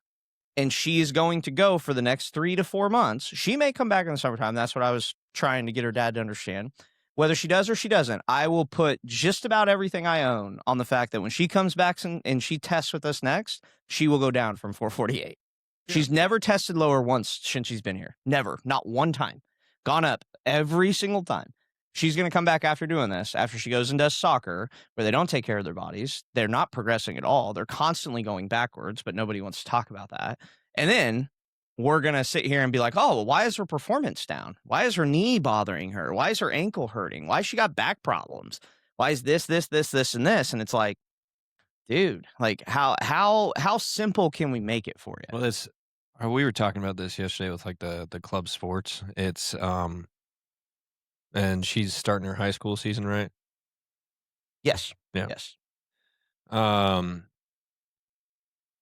[SPEAKER 1] And she is going to go for the next 3 to 4 months. She may come back in the summertime. That's what I was trying to get her dad to understand. Whether she does or she doesn't, I will put just about everything I own on the fact that when she comes back and she tests with us next, she will go down from 448. Yeah. She's never tested lower once since she's been here. Never. Not one time. Gone up every single time. She's going to come back after doing this, after she goes and does soccer, where they don't take care of their bodies. They're not progressing at all. They're constantly going backwards, but nobody wants to talk about that. And then we're going to sit here and be like, oh, well, why is her performance down? Why is her knee bothering her? Why is her ankle hurting? Why has she got back problems? Why is this, and this? And it's like, dude, like how simple can we make it for you?
[SPEAKER 2] Well, we were talking about this yesterday with like the club sports. It's, and she's starting her high school season, right?
[SPEAKER 1] Yes.
[SPEAKER 2] Yeah.
[SPEAKER 1] Yes.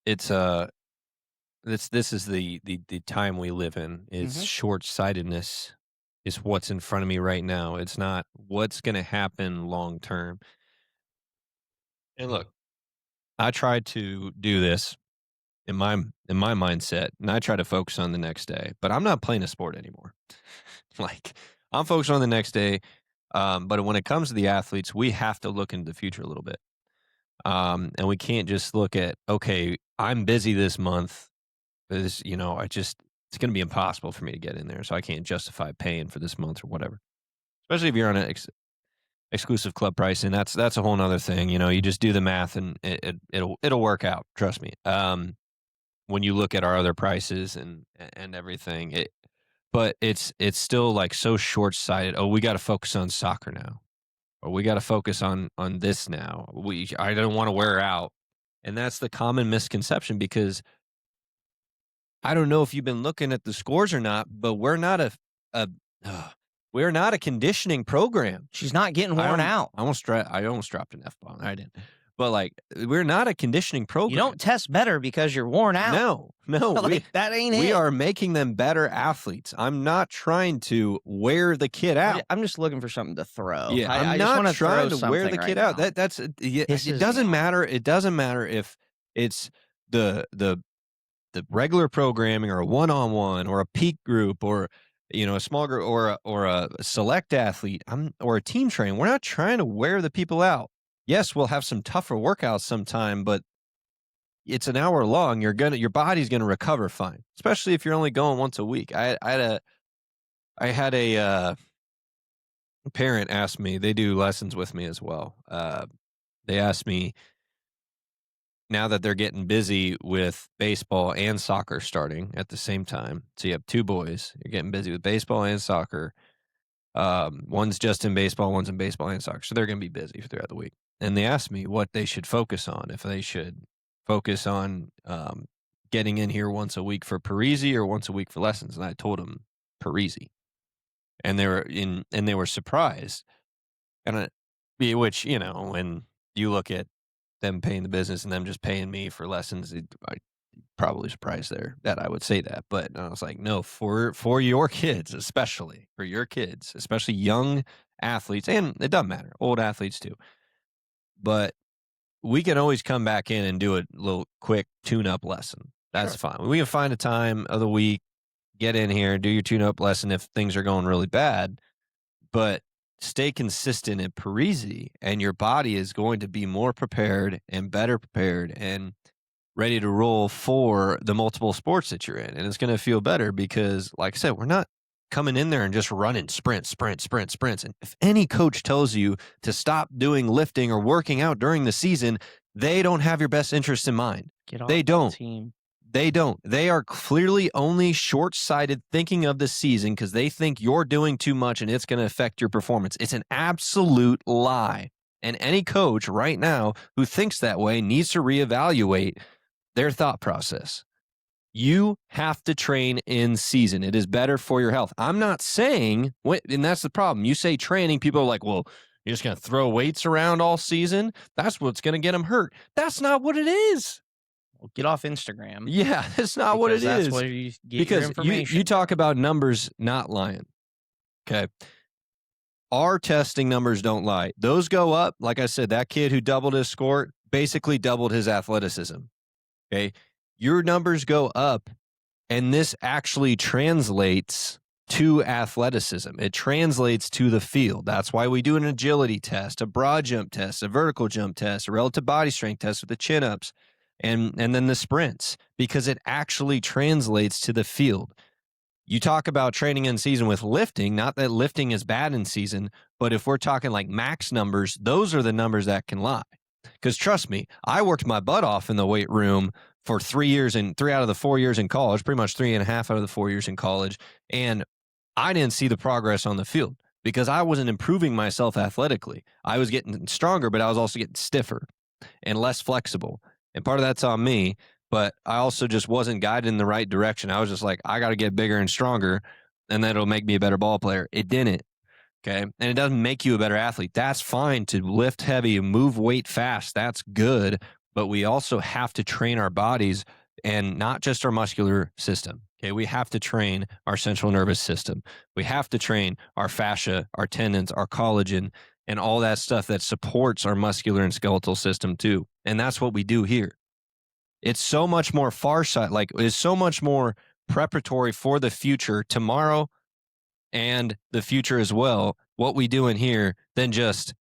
[SPEAKER 2] It's this is the time we live in. It's short-sightedness is what's in front of me right now. It's not what's going to happen long term. And look, I try to do this in my mindset, and I try to focus on the next day. But I'm not playing a sport anymore. Like I'm focused on the next day. But when it comes to the athletes, we have to look into the future a little bit. And we can't just look at, okay, I'm busy this month. It's going to be impossible for me to get in there. So I can't justify paying for this month or whatever, especially if you're on an exclusive club pricing. That's a whole nother thing. You just do the math and it'll work out. Trust me. When you look at our other prices and everything, but it's still like so short-sighted. Oh, we got to focus on soccer now, or we got to focus on this now. I don't want to wear out. And that's the common misconception, because I don't know if you've been looking at the scores or not, but we're not a conditioning program.
[SPEAKER 1] She's not getting worn out.
[SPEAKER 2] I almost dropped an F-bomb. I didn't. But like, we're not a conditioning program.
[SPEAKER 1] You don't test better because you're worn out.
[SPEAKER 2] No,
[SPEAKER 1] that ain't it.
[SPEAKER 2] We are making them better athletes. I'm not trying to wear the kid out.
[SPEAKER 1] I'm just looking for something to throw.
[SPEAKER 2] Yeah,
[SPEAKER 1] I'm
[SPEAKER 2] not trying to wear the kid out. It doesn't matter. It doesn't matter if it's the regular programming or a one-on-one or a peak group or a small group or a select athlete or a team train. We're not trying to wear the people out. Yes, we'll have some tougher workouts sometime, but it's an hour long. Your body's gonna recover fine, especially if you're only going once a week. I had a parent ask me. They do lessons with me as well. They asked me, now that they're getting busy with baseball and soccer starting at the same time. So you have two boys. You're getting busy with baseball and soccer. One's just in baseball, one's in baseball and soccer. So they're going to be busy throughout the week. And they asked me what they should focus on, if they should focus on getting in here once a week for Parisi or once a week for lessons. And I told them Parisi. And they were surprised. And which, when you look at them paying the business and them just paying me for lessons, I probably surprised that I would say that. But I was like, no, for your kids, especially for your kids, especially young athletes, and it doesn't matter, old athletes too. But we can always come back in and do a little quick tune-up lesson. That's fine. We can find a time of the week, get in here, do your tune-up lesson if things are going really bad. But stay consistent at Parisi, and your body is going to be more prepared and better prepared. And ready to roll for the multiple sports that you're in. And it's going to feel better because, like I said, we're not coming in there and just running sprints. And if any coach tells you to stop doing lifting or working out during the season, they don't have your best interest in mind.
[SPEAKER 1] Get off
[SPEAKER 2] They don't.
[SPEAKER 1] team.
[SPEAKER 2] They don't. They are clearly only short-sighted thinking of the season because they think you're doing too much and it's going to affect your performance. It's an absolute lie. And any coach right now who thinks that way needs to reevaluate their thought process. You have to train in season. It is better for your health. I'm not saying, and that's the problem. You say training, people are like, well, you're just going to throw weights around all season? That's what's going to get them hurt. That's not what it is.
[SPEAKER 1] Well, get off Instagram.
[SPEAKER 2] Yeah, that's not what it
[SPEAKER 1] that's
[SPEAKER 2] is.
[SPEAKER 1] Where you get
[SPEAKER 2] because
[SPEAKER 1] your information.
[SPEAKER 2] You talk about numbers not lying. Okay. Our testing numbers don't lie. Those go up. Like I said, that kid who doubled his score basically doubled his athleticism. Okay. Your numbers go up, and this actually translates to athleticism. It translates to the field. That's why we do an agility test, a broad jump test, a vertical jump test, a relative body strength test with the chin-ups, and then the sprints, because it actually translates to the field. You talk about training in season with lifting, not that lifting is bad in season, but if we're talking like max numbers, those are the numbers that can lie. Because trust me, I worked my butt off in the weight room for 3 years and 3 out of the 4 years in college, pretty much 3.5 out of the 4 years in college. And I didn't see the progress on the field because I wasn't improving myself athletically. I was getting stronger, but I was also getting stiffer and less flexible. And part of that's on me, but I also just wasn't guided in the right direction. I was just like, I got to get bigger and stronger, and that'll make me a better ball player. It didn't. Okay. And it doesn't make you a better athlete. That's fine to lift heavy and move weight fast. That's good. But we also have to train our bodies and not just our muscular system. Okay. We have to train our central nervous system. We have to train our fascia, our tendons, our collagen, and all that stuff that supports our muscular and skeletal system too. And that's what we do here. It's so much more farsight, like it's so much more preparatory for the future tomorrow and the future as well, what we do in here, than just,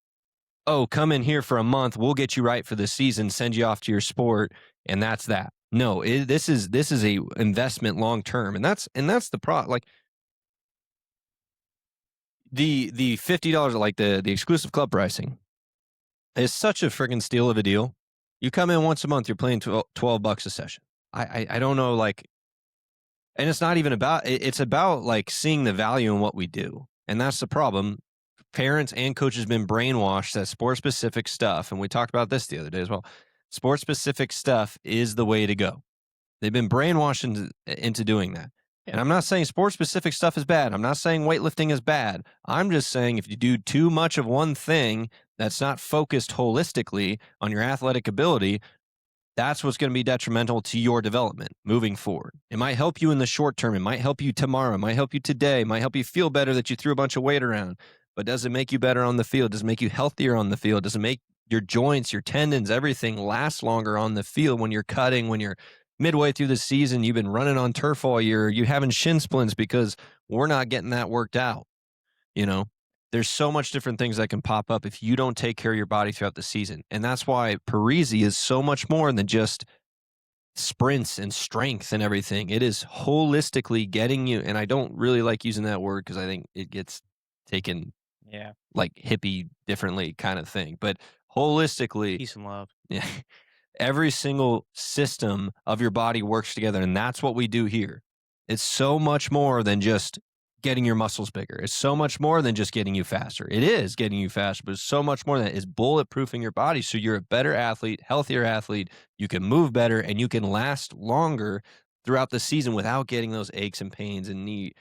[SPEAKER 2] oh, come in here for a month, we'll get you right for the season, send you off to your sport, and that's that. No, this is a investment long term, and that's the problem. Like the $50, like the exclusive club pricing, is such a freaking steal of a deal. You come in once a month, you're paying $12 a session. I don't know, like. And it's not even about, it's about like seeing the value in what we do. And that's the problem. Parents and coaches have been brainwashed that sport-specific stuff, and we talked about this the other day as well, sport-specific stuff is the way to go. They've been brainwashed into doing that. And I'm not saying sport-specific stuff is bad. I'm not saying weightlifting is bad. I'm just saying if you do too much of one thing that's not focused holistically on your athletic ability, that's what's going to be detrimental to your development moving forward. It might help you in the short term. It might help you tomorrow. It might help you today. It might help you feel better that you threw a bunch of weight around. But does it make you better on the field? Does it make you healthier on the field? Does it make your joints, your tendons, everything last longer on the field when you're cutting, when you're midway through the season, you've been running on turf all year, you having shin splints because we're not getting that worked out? You know? There's so much different things that can pop up if you don't take care of your body throughout the season. And that's why Parisi is so much more than just sprints and strength and everything. It is holistically getting you, and I don't really like using that word because I think it gets taken like hippie differently kind of thing. But holistically,
[SPEAKER 1] peace and love.
[SPEAKER 2] Yeah, every single system of your body works together, and that's what we do here. It's so much more than just getting your muscles bigger. It's so much more than just getting you faster. It is getting you faster, but it's so much more than that. It's bulletproofing your body so you're a better athlete, healthier athlete. You can move better, and you can last longer throughout the season without getting those aches and pains and knee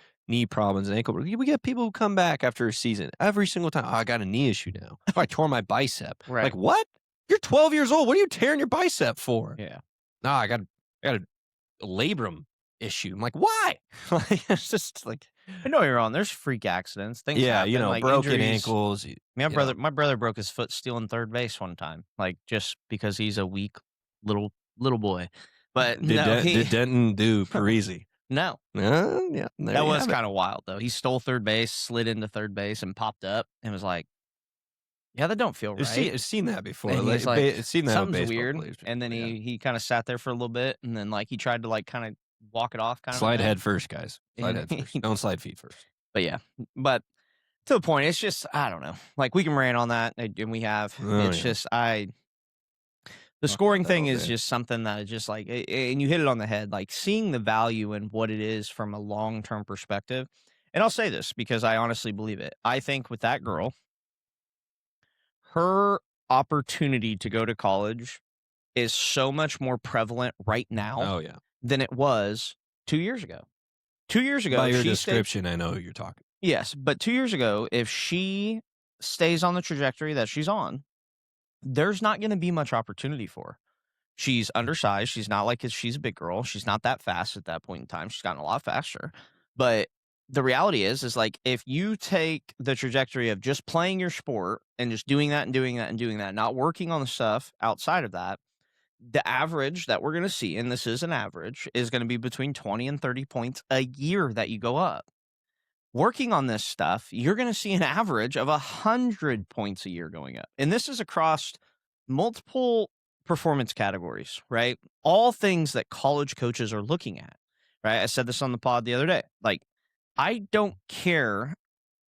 [SPEAKER 2] problems and ankle. We get people who come back after a season every single time. Oh, I got a knee issue now. Oh, I tore my bicep.
[SPEAKER 1] Right.
[SPEAKER 2] Like, what? You're 12 years old. What are you tearing your bicep for?
[SPEAKER 1] Yeah.
[SPEAKER 2] No, I got a labrum issue. I'm like, why? Like, it's just like,
[SPEAKER 1] I know you're on. There's freak accidents. Things happen,
[SPEAKER 2] you know,
[SPEAKER 1] like
[SPEAKER 2] broken
[SPEAKER 1] injuries.
[SPEAKER 2] ankles.
[SPEAKER 1] My brother broke his foot stealing third base one time, like just because he's a weak little boy. But
[SPEAKER 2] did Denton do Parisi?
[SPEAKER 1] No.
[SPEAKER 2] Yeah,
[SPEAKER 1] that was kind of wild though. He stole third base, slid into third base, and popped up and was like, Yeah, that don't feel right.
[SPEAKER 2] I've seen that before.
[SPEAKER 1] And
[SPEAKER 2] Like,
[SPEAKER 1] he's like,
[SPEAKER 2] I've seen that with
[SPEAKER 1] something's
[SPEAKER 2] baseball
[SPEAKER 1] weird.
[SPEAKER 2] players
[SPEAKER 1] And then
[SPEAKER 2] before, yeah.
[SPEAKER 1] he kind of sat there for a little bit, and then like he tried to like kind of walk it off, kind of a
[SPEAKER 2] Slide
[SPEAKER 1] thing.
[SPEAKER 2] head first, guys. Slide
[SPEAKER 1] And
[SPEAKER 2] head first. Don't slide feet first.
[SPEAKER 1] But yeah, but to the point, it's just I don't know. Like we can rant on that, and we have.
[SPEAKER 2] Oh,
[SPEAKER 1] It's
[SPEAKER 2] yeah.
[SPEAKER 1] just the
[SPEAKER 2] Talk
[SPEAKER 1] scoring
[SPEAKER 2] about that
[SPEAKER 1] thing
[SPEAKER 2] all
[SPEAKER 1] is
[SPEAKER 2] day.
[SPEAKER 1] just something that is just like, and you hit it on the head. Like seeing the value in what it is from a long term perspective. And I'll say this because I honestly believe it. I think with that girl, her opportunity to go to college is so much more prevalent right now
[SPEAKER 2] Oh, yeah.
[SPEAKER 1] than it was 2 years ago. 2 years ago,
[SPEAKER 2] By
[SPEAKER 1] if
[SPEAKER 2] your
[SPEAKER 1] she stayed,
[SPEAKER 2] description, I know who you're talking.
[SPEAKER 1] yes, but 2 years ago, if she stays on the trajectory that she's on, there's not going to be much opportunity for her. She's undersized. She's not like she's a big girl. She's not that fast at that point in time. She's gotten a lot faster. But the reality is like if you take the trajectory of just playing your sport and just doing that and doing that and doing that, not working on the stuff outside of that, the average that we're going to see, and this is an average, is going to be between 20 and 30 points a year that you go up. Working on this stuff, you're going to see an average of 100 points a year going up. And this is across multiple performance categories, right? All things that college coaches are looking at, right? I said this on the pod the other day. Like, I don't care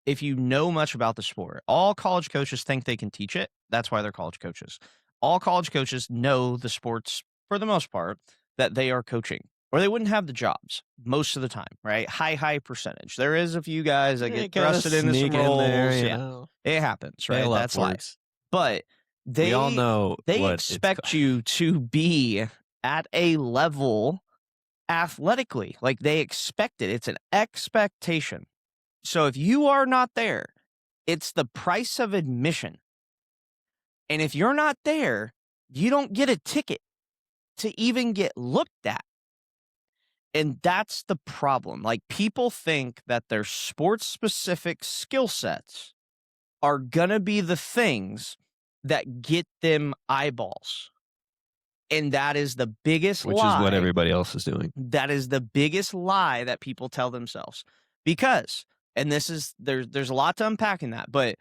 [SPEAKER 1] if you know much about the sport. All college coaches think they can teach it. That's why they're college coaches. All college coaches know the sports, for the most part, that they are coaching, or they wouldn't have the jobs most of the time, right? High percentage. There is a few guys that get thrusted into some roles.
[SPEAKER 2] Know.
[SPEAKER 1] It happens, right?
[SPEAKER 2] Bail
[SPEAKER 1] That's life.
[SPEAKER 2] upwards.
[SPEAKER 1] But
[SPEAKER 2] We all know
[SPEAKER 1] they
[SPEAKER 2] what
[SPEAKER 1] expect you to be at a level athletically. Like they expect it. It's an expectation. So if you are not there, it's the price of admission. And if you're not there, you don't get a ticket to even get looked at. And that's the problem. Like people think that their sports specific skill sets are going to be the things that get them eyeballs. And that is the biggest
[SPEAKER 2] which
[SPEAKER 1] lie.
[SPEAKER 2] is what everybody else is doing.
[SPEAKER 1] That is the biggest lie that people tell themselves. Because, and this is, there's a lot to unpack in that, but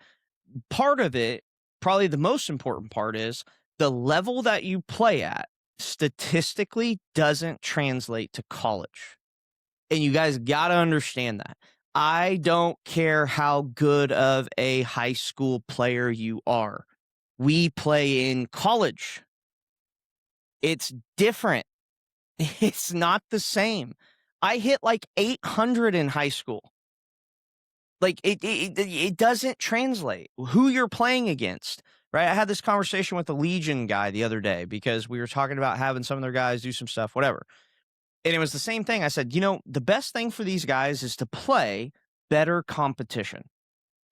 [SPEAKER 1] part of it, probably the most important part is the level that you play at statistically doesn't translate to college. And you guys got to understand that. I don't care how good of a high school player you are. We play in college. It's different. It's not the same. I hit like 800 in high school. Like it doesn't translate who you're playing against, right? I had this conversation with the Legion guy the other day because we were talking about having some of their guys do some stuff, whatever. And it was the same thing. I said, the best thing for these guys is to play better competition.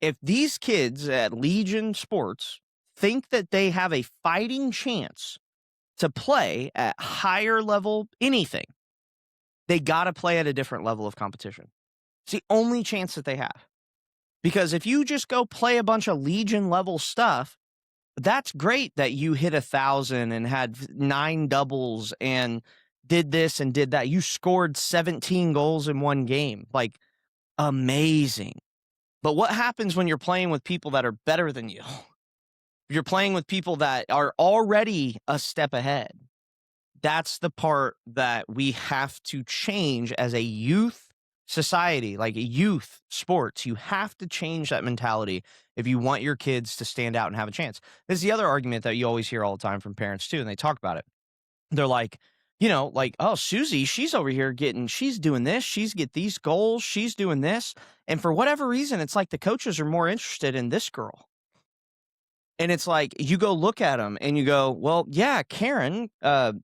[SPEAKER 1] If these kids at Legion Sports think that they have a fighting chance to play at higher level anything, they got to play at a different level of competition. It's the only chance that they have. Because if you just go play a bunch of Legion level stuff, that's great that you hit 1,000 and had 9 doubles and did this and did that. You scored 17 goals in one game. Like, amazing. But what happens when you're playing with people that are better than you? You're playing with people that are already a step ahead. That's the part that we have to change as a youth society, like a youth sports. You have to change that mentality if you want your kids to stand out and have a chance. This is the other argument that you always hear all the time from parents too, and they talk about it. They're like, oh, Susie, she's over here she's doing this. She's get these goals. She's doing this. And for whatever reason, it's like the coaches are more interested in this girl. And it's like, you go look at them and you go, well, yeah, Karen,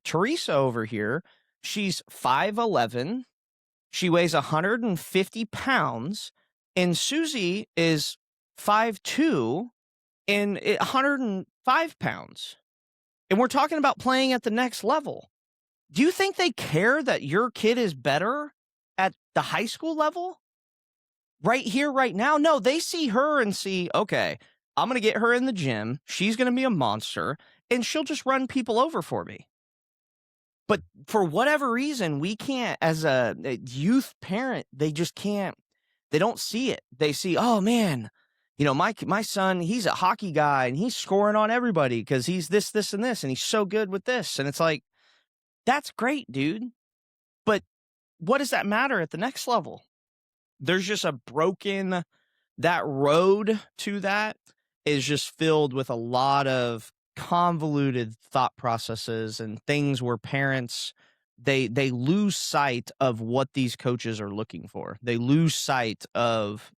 [SPEAKER 1] Teresa over here, she's 5'11". She weighs 150 pounds. And Susie is 5'2" and 105 pounds. And we're talking about playing at the next level. Do you think they care that your kid is better at the high school level? Right here, right now? No, they see her and see, okay, I'm going to get her in the gym. She's going to be a monster, and she'll just run people over for me. But for whatever reason, we can't, as a youth parent, they just can't, they don't see it. They see, oh man, my son, he's a hockey guy and he's scoring on everybody because he's this, this, and this, and he's so good with this. And it's like, that's great, dude. But what does that matter at the next level? There's just that road to that is just filled with a lot of convoluted thought processes and things where parents, they lose sight of what these coaches are looking for. They lose sight of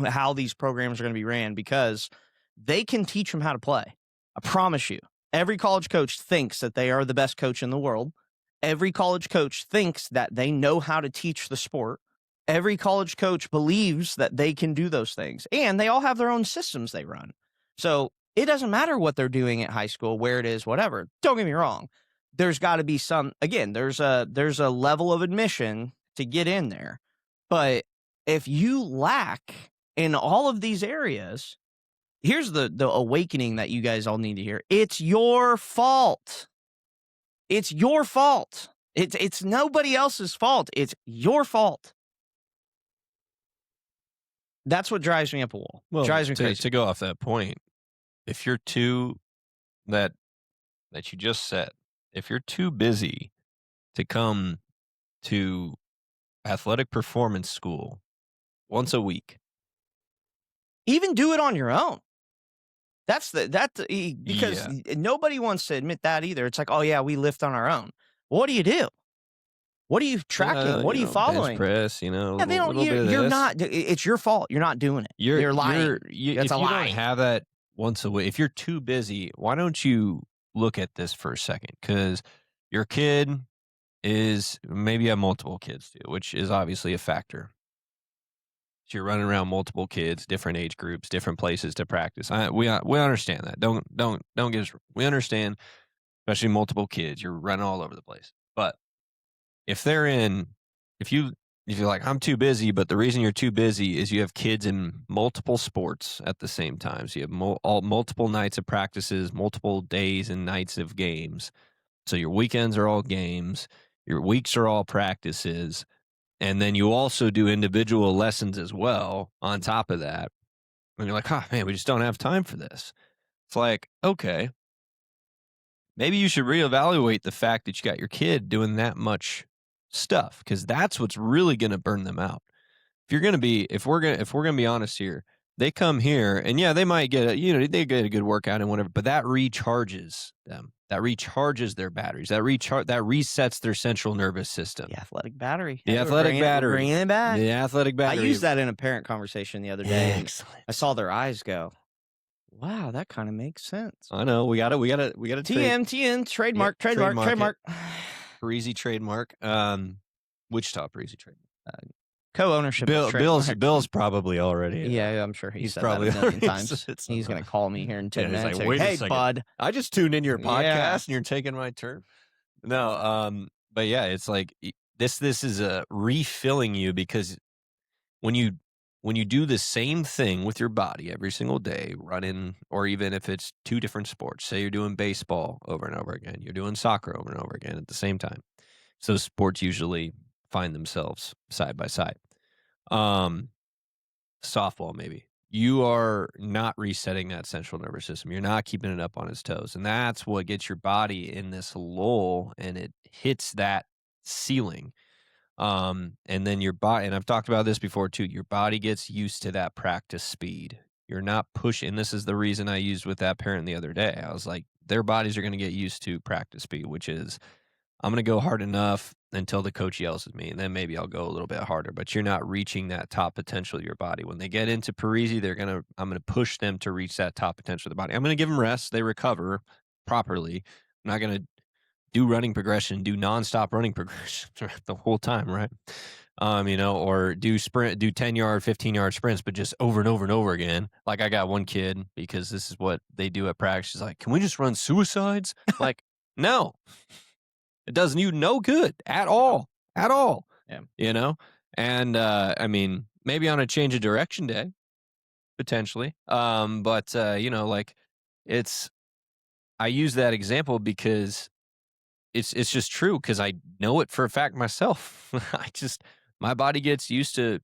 [SPEAKER 1] how these programs are going to be ran because they can teach them how to play. I promise you. Every college coach thinks that they are the best coach in the world. Every college coach thinks that they know how to teach the sport. Every college coach believes that they can do those things. And they all have their own systems they run. So it doesn't matter what they're doing at high school, where it is, whatever. Don't get me wrong. There's got to be there's a level of admission to get in there. But if you lack in all of these areas, here's the awakening that you guys all need to hear. It's your fault. It's your fault. It's nobody else's fault. It's your fault. That's what drives me up a wall.
[SPEAKER 2] Well,
[SPEAKER 1] drives me crazy.
[SPEAKER 2] To go off that point, if you're that you just said, if you're too busy to come to athletic performance school once a week,
[SPEAKER 1] even do it on your own. Because nobody wants to admit that either. It's like, oh yeah, we lift on our own. What do? What are you tracking? What are you following?
[SPEAKER 2] Bench press, they don't.
[SPEAKER 1] You're not. It's your fault. You're not doing it. You're lying.
[SPEAKER 2] If you don't have that once a week, if you're too busy, why don't you look at this for a second? Because your kid is, maybe you have multiple kids too, which is obviously a factor. So you're running around multiple kids, different age groups, different places to practice. We understand that. Don't get us wrong. We understand, especially multiple kids. You're running all over the place. But if you're like, I'm too busy, but the reason you're too busy is you have kids in multiple sports at the same time. So you have multiple nights of practices, multiple days and nights of games. So your weekends are all games. Your weeks are all practices. And then you also do individual lessons as well on top of that. And you're like, oh, man, we just don't have time for this. It's like, okay, maybe you should reevaluate the fact that you got your kid doing that much stuff, because that's what's really going to burn them out. If we're going to be honest here, they come here and yeah, they might get they get a good workout and whatever, but that recharges them. That recharges their batteries. That resets their central nervous system.
[SPEAKER 1] The athletic battery.
[SPEAKER 2] The athletic battery.
[SPEAKER 1] Bringing it back.
[SPEAKER 2] The athletic battery.
[SPEAKER 1] I used that in a parent conversation the other day.
[SPEAKER 2] Excellent.
[SPEAKER 1] I saw their eyes go, wow, that kind of makes sense.
[SPEAKER 2] I know. We got to
[SPEAKER 1] TM, trademark.
[SPEAKER 2] Parisi trademark. Wichita Parisi trademark.
[SPEAKER 1] Co-ownership.
[SPEAKER 2] Bill's probably already.
[SPEAKER 1] Yeah, I'm sure he's said
[SPEAKER 2] probably
[SPEAKER 1] that a million times. He's going to call me here in 10 minutes.
[SPEAKER 2] Like, wait a
[SPEAKER 1] hey,
[SPEAKER 2] second.
[SPEAKER 1] bud.
[SPEAKER 2] I just tuned in your podcast and you're taking my turn. No, but yeah, it's like this is refilling you, because when you do the same thing with your body every single day, running, or even if it's two different sports, say you're doing baseball over and over again, you're doing soccer over and over again at the same time. So sports usually find themselves side by side. Softball, maybe. You are not resetting that central nervous system. You're not keeping it up on its toes. And that's what gets your body in this lull, and it hits that ceiling. And then your body, and I've talked about this before too, your body gets used to that practice speed. You're not pushing. This is the reason I used with that parent the other day. I was like, their bodies are going to get used to practice speed, which is, I'm going to go hard enough until the coach yells at me, and then maybe I'll go a little bit harder. But you're not reaching that top potential of your body. When they get into Parisi, I'm going to push them to reach that top potential of the body. I'm going to give them rest. They recover properly. I'm not going to do running progression, do nonstop running progression the whole time, right? Or do 10-yard, 15-yard sprints, but just over and over and over again. Like, I got one kid, because this is what they do at practice. She's like, can we just run suicides? Like, no. It doesn't you no good at all. Yeah. And maybe on a change of direction day, potentially. Like, I use that example because it's just true, because I know it for a fact myself. My body gets used to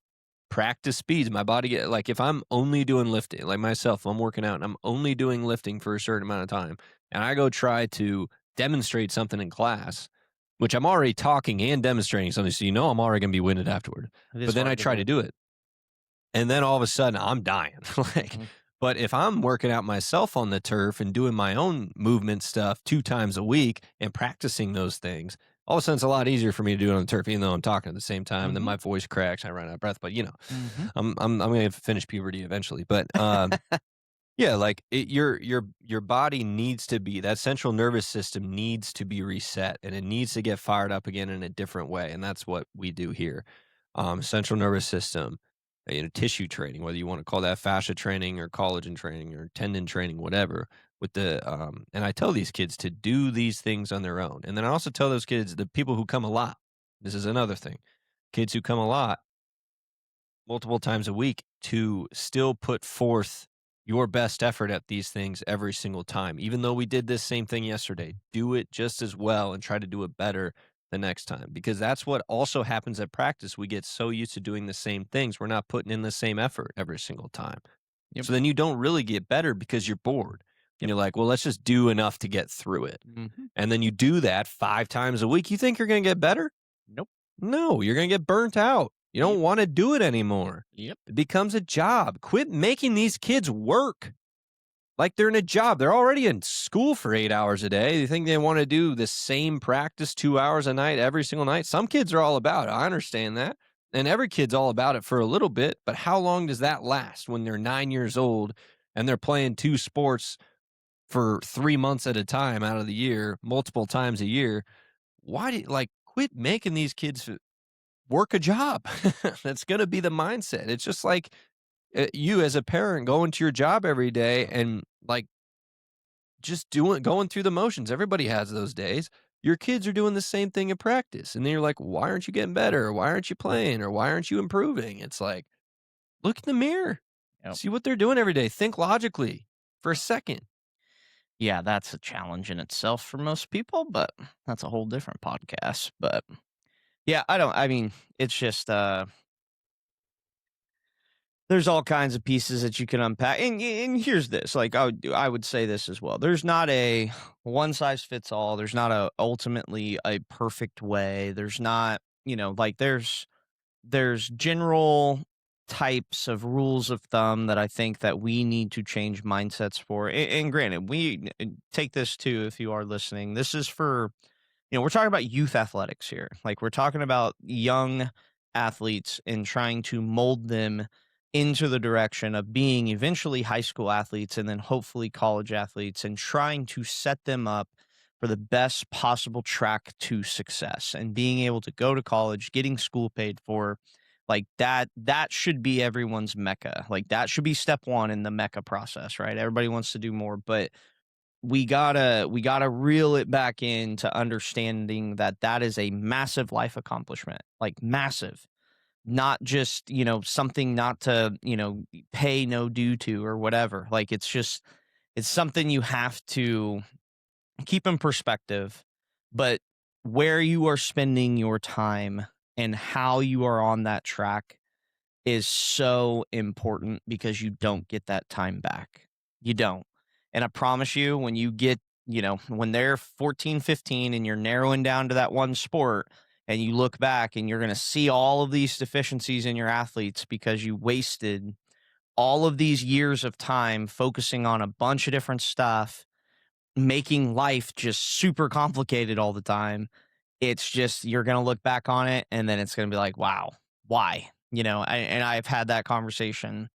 [SPEAKER 2] practice speeds. My body like if I'm only doing lifting, like myself, I'm working out and I'm only doing lifting for a certain amount of time, and I go try to demonstrate something in class, which I'm already talking and demonstrating something, so I'm already gonna be winded afterward.
[SPEAKER 1] It is
[SPEAKER 2] But then I
[SPEAKER 1] hard to
[SPEAKER 2] try
[SPEAKER 1] do.
[SPEAKER 2] to do it, and then all of a sudden I'm dying. like,
[SPEAKER 1] Mhm.
[SPEAKER 2] but if I'm working out myself on the turf and doing my own movement stuff 2 times a week and practicing those things, all of a sudden it's a lot easier for me to do it on the turf, even though I'm talking at the same time. And then
[SPEAKER 1] Mhm.
[SPEAKER 2] my voice cracks, I run out of breath. But
[SPEAKER 1] Mhm.
[SPEAKER 2] I'm gonna finish puberty eventually. But yeah, like your body needs to be that central nervous system needs to be reset and it needs to get fired up again in a different way. And that's what we do here. Central nervous system, tissue training, whether you want to call that fascia training or collagen training or tendon training, whatever. With the and I tell these kids to do these things on their own. And then I also tell those kids, the people who come a lot, this is another thing. Kids who come a lot multiple times a week to still put forth your best effort at these things every single time. Even though we did this same thing yesterday, do it just as well and try to do it better the next time because that's what also happens at practice. We get so used to doing the same things, we're not putting in the same effort every single time.
[SPEAKER 1] Yep.
[SPEAKER 2] So then you don't really get better because you're bored. And
[SPEAKER 1] Yep.
[SPEAKER 2] you're like, well, let's just do enough to get through it.
[SPEAKER 1] Mhm.
[SPEAKER 2] And then you do that 5 times a week. You think you're going to get better?
[SPEAKER 1] Nope.
[SPEAKER 2] No, you're going to get burnt out. You don't
[SPEAKER 1] Yep.
[SPEAKER 2] want to do it anymore.
[SPEAKER 1] Yep.
[SPEAKER 2] It becomes a job. Quit making these kids work like they're in a job. They're already in school for 8 hours a day. You think they want to do the same practice 2 hours a night every single night? Some kids are all about it. I understand that. And every kid's all about it for a little bit. But how long does that last when they're 9 years old and they're playing 2 sports for 3 months at a time out of the year, multiple times a year? Why do you quit making these kids work a job? That's going to be the mindset. It's just like you as a parent going to your job every day and just going through the motions. Everybody has those days. Your kids are doing the same thing in practice. And then you're like, why aren't you getting better? Or why aren't you playing? Or why aren't you improving? It's like, look in the mirror,
[SPEAKER 1] Yep.
[SPEAKER 2] see what they're doing every day. Think logically for a second.
[SPEAKER 1] Yeah, that's a challenge in itself for most people, but that's a whole different podcast. But yeah, I mean, it's just there's all kinds of pieces that you can unpack. And here's this, like I would say this as well. There's not a one size fits all. There's not a ultimately a perfect way. There's not, like there's general types of rules of thumb that I think that we need to change mindsets for. And granted, we take this too if you are listening. This is for we're talking about youth athletics here. Like we're talking about young athletes and trying to mold them into the direction of being eventually high school athletes and then hopefully college athletes and trying to set them up for the best possible track to success and being able to go to college, getting school paid for. Like that should be everyone's mecca. Like that should be step one in the mecca process, right? Everybody wants to do more, but we gotta reel it back into understanding that that is a massive life accomplishment, like massive, not just something not to pay no due to or whatever. Like it's something you have to keep in perspective, but where you are spending your time and how you are on that track is so important because you don't get that time back. You don't. And I promise you, when you get, when they're 14, 15 and you're narrowing down to that one sport and you look back and you're going to see all of these deficiencies in your athletes because you wasted all of these years of time focusing on a bunch of different stuff, making life just super complicated all the time. It's just you're gonna look back on it and then it's gonna be like, wow, why? And I've had that conversation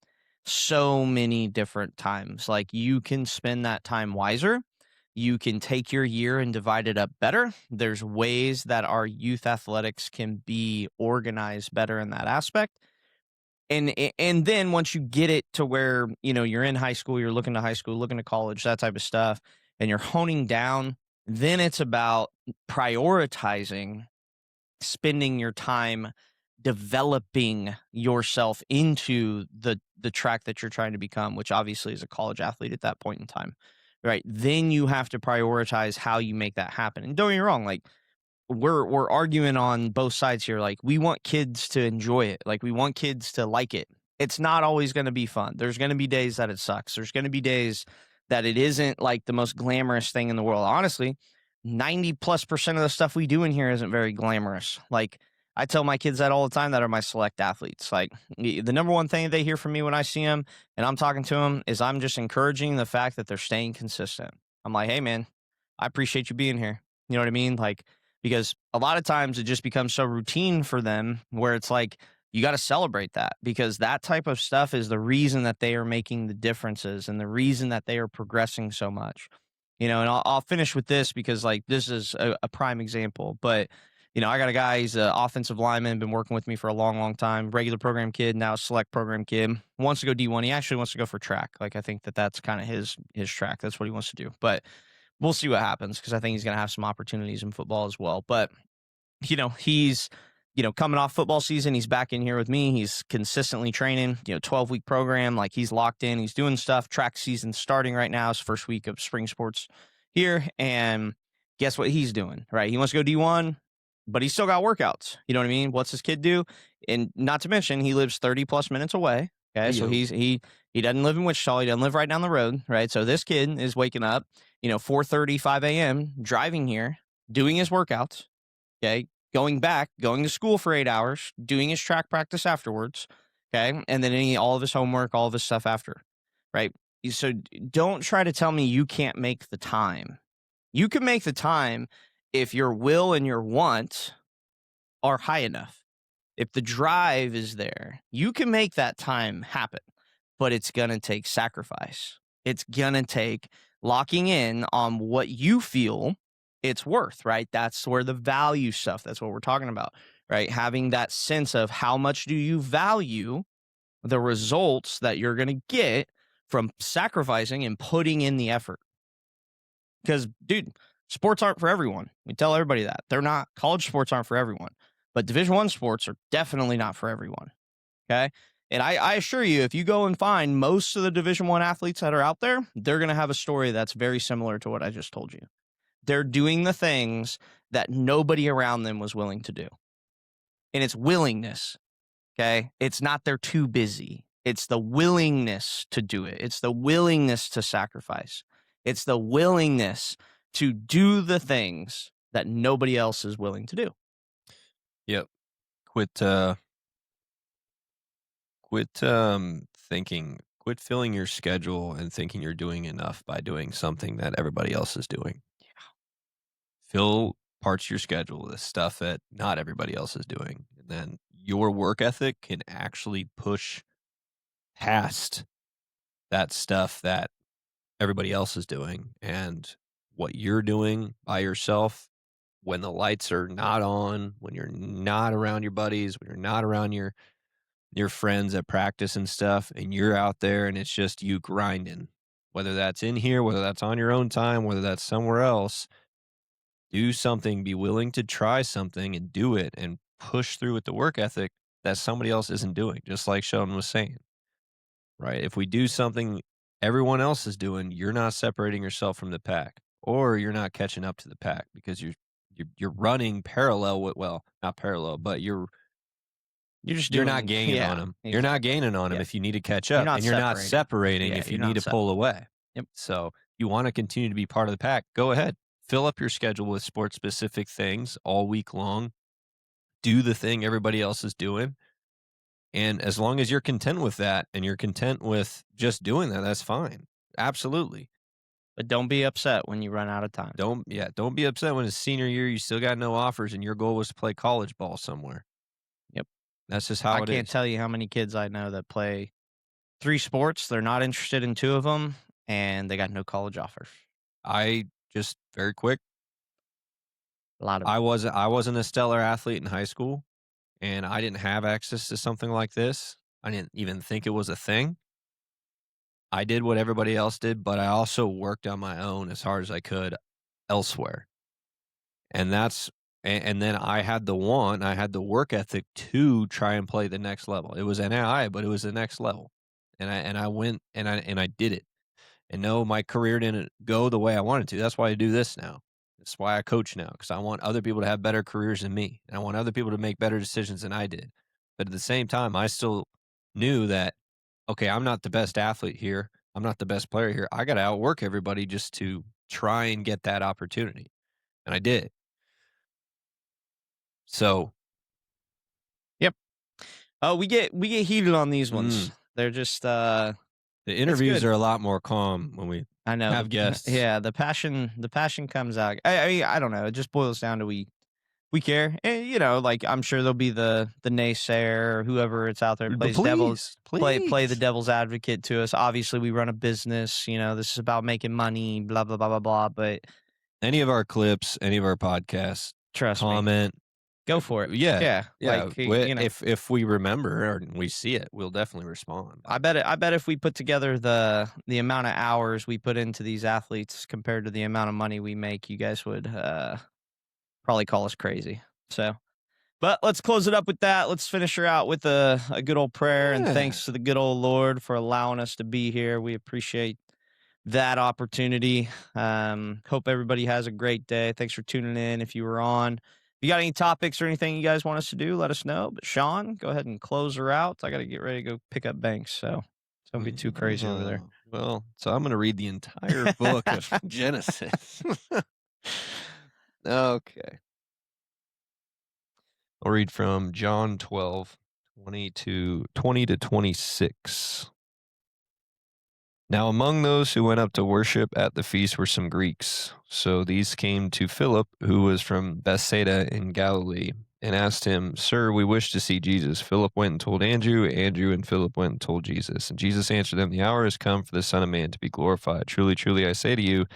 [SPEAKER 1] so many different times. Like you can spend that time wiser. You can take your year and divide it up better. There's ways that our youth athletics can be organized better in that aspect. And then once you get it to where, you're in high school, you're looking to high school, looking to college, that type of stuff, and you're honing down, then it's about prioritizing spending your time developing yourself into the track that you're trying to become, which obviously is a college athlete at that point in time. Right? Then you have to prioritize how you make that happen. And don't get me wrong, like we're arguing on both sides here. Like, we want kids to enjoy it. Like, we want kids to like it. It's not always going to be fun. There's going to be days that it sucks. There's going to be days that it isn't like the most glamorous thing in the world. Honestly, 90+% of the stuff we do in here isn't very glamorous. Like, I tell my kids that all the time that are my select athletes. Like, the number one thing that they hear from me when I see them and I'm talking to them is I'm just encouraging the fact that they're staying consistent. I'm like, hey, man, I appreciate you being here. You know what I mean? Like, because a lot of times it just becomes so routine for them where it's like you got to celebrate that, because that type of stuff is the reason that they are making the differences and the reason that they are progressing so much. And I'll finish with this because, like, this is a prime example. But I got a guy, he's an offensive lineman, been working with me for a long, long time, regular program kid, now select program kid, wants to go D1. He actually wants to go for track. Like, I think that's kind of his track. That's what he wants to do. But we'll see what happens, because I think he's going to have some opportunities in football as well. But, he's, coming off football season. He's back in here with me. He's consistently training, 12-week program. Like, he's locked in. He's doing stuff. Track season starting right now. It's first week of spring sports here. And guess what he's doing, right? He wants to go D1, but he's still got workouts. You know what I mean? What's his kid do? And not to mention, he lives 30+ minutes away. Okay. So he doesn't live in Wichita. He doesn't live right down the road. Right. So this kid is waking up, 4:30, 5 a.m., driving here, doing his workouts. Okay. Going back, going to school for 8 hours, doing his track practice afterwards. Okay. And then all of his homework, all of his stuff after. Right. So don't try to tell me you can't make the time. You can make the time if your will and your want are high enough. If the drive is there, you can make that time happen, but it's going to take sacrifice. It's going to take locking in on what you feel it's worth, right? That's where the value stuff, that's what we're talking about, right? Having that sense of how much do you value the results that you're going to get from sacrificing and putting in the effort. Because, dude, sports aren't for everyone. We tell everybody that. They're not. College sports aren't for everyone. But Division I sports are definitely not for everyone. Okay? And I assure you, if you go and find most of the Division I athletes that are out there, they're going to have a story that's very similar to what I just told you. They're doing the things that nobody around them was willing to do. And it's willingness. Okay? It's not they're too busy. It's the willingness to do it. It's the willingness to sacrifice. It's the willingness to do the things that nobody else is willing to do.
[SPEAKER 2] Yep. Quit thinking, quit filling your schedule and thinking you're doing enough by doing something that everybody else is doing.
[SPEAKER 1] Yeah.
[SPEAKER 2] Fill parts of your schedule with stuff that not everybody else is doing. And then your work ethic can actually push past that stuff that everybody else is doing, and what you're doing by yourself when the lights are not on, when you're not around your buddies, when you're not around your friends at practice and stuff, and you're out there and it's just you grinding. Whether that's in here, whether that's on your own time, whether that's somewhere else, do something, be willing to try something and do it and push through with the work ethic that somebody else isn't doing, just like Sheldon was saying. Right? If we do something everyone else is doing, you're not separating yourself from the pack, or you're not catching up to the pack because you're running parallel with, well, not parallel, but you're
[SPEAKER 1] just
[SPEAKER 2] you're
[SPEAKER 1] doing,
[SPEAKER 2] not gaining on them.
[SPEAKER 1] exactly.
[SPEAKER 2] You're not gaining on them if you need to catch up,
[SPEAKER 1] not
[SPEAKER 2] and you're not
[SPEAKER 1] separating.
[SPEAKER 2] separating
[SPEAKER 1] Yeah,
[SPEAKER 2] if you
[SPEAKER 1] you're
[SPEAKER 2] need
[SPEAKER 1] not
[SPEAKER 2] to pull away.
[SPEAKER 1] Yep.
[SPEAKER 2] So you want to continue to be part of the pack. Go ahead, fill up your schedule with sports specific things all week long. Do the thing everybody else is doing. And as long as you're content with that and you're content with just doing that, that's fine. Absolutely.
[SPEAKER 1] But don't be upset when you run out of time.
[SPEAKER 2] Don't be upset when it's senior year, you still got no offers and your goal was to play college ball somewhere.
[SPEAKER 1] Yep.
[SPEAKER 2] That's just how
[SPEAKER 1] I
[SPEAKER 2] it is.
[SPEAKER 1] can't tell you how many kids I know that play 3 sports. They're not interested in 2 of them, and they got no college offers.
[SPEAKER 2] I just very quick.
[SPEAKER 1] A lot of
[SPEAKER 2] I wasn't a stellar athlete in high school, and I didn't have access to something like this. I didn't even think it was a thing. I did what everybody else did, but I also worked on my own as hard as I could elsewhere. And then I had the work ethic to try and play the next level. It was NAI, but it was the next level. And I went and I did it. And no, my career didn't go the way I wanted to. That's why I do this now. That's why I coach now, because I want other people to have better careers than me, and I want other people to make better decisions than I did. But at the same time, I still knew that, okay, I'm not the best athlete here. I'm not the best player here. I got to outwork everybody just to try and get that opportunity. And I did. So,
[SPEAKER 1] Yep. Oh, we get heated on these ones. They're just
[SPEAKER 2] the interviews
[SPEAKER 1] good.
[SPEAKER 2] are a lot more calm when we
[SPEAKER 1] I know
[SPEAKER 2] have guests.
[SPEAKER 1] Yeah, the passion comes out. I mean, I don't know. It just boils down to we care. And you know, like I'm sure there'll be the naysayer or whoever it's out there
[SPEAKER 2] But
[SPEAKER 1] plays play the devil's advocate to us. Obviously, we run a business, you know, this is about making money, blah blah blah blah blah, but
[SPEAKER 2] Any of our clips, any of our podcasts,
[SPEAKER 1] trust me.
[SPEAKER 2] comment.
[SPEAKER 1] Go for it.
[SPEAKER 2] Yeah.
[SPEAKER 1] Like, you know,
[SPEAKER 2] if we remember or we see it, we'll definitely respond.
[SPEAKER 1] I bet if we put together the amount of hours we put into these athletes compared to the amount of money we make, you guys would probably call us crazy. So, but let's close it up with that. Let's finish her out with a good old prayer and thanks to the good old Lord for allowing us to be here. We appreciate that opportunity. Hope everybody has a great day. Thanks for tuning in. If you were on, if you got any topics or anything you guys want us to do, let us know. But Sean, go ahead and close her out. I got to get ready to go pick up Banks, so don't be too crazy over there.
[SPEAKER 2] Well, so I'm going to read the entire book of Genesis. Okay. I'll read from John 12, 20 to 26. Now among those who went up to worship at the feast were some Greeks. So these came to Philip, who was from Bethsaida in Galilee, and asked him, Sir, we wish to see Jesus. Philip went and told Andrew. Andrew and Philip went and told Jesus. And Jesus answered them, The hour has come for the Son of Man to be glorified. Truly, truly, I say to you,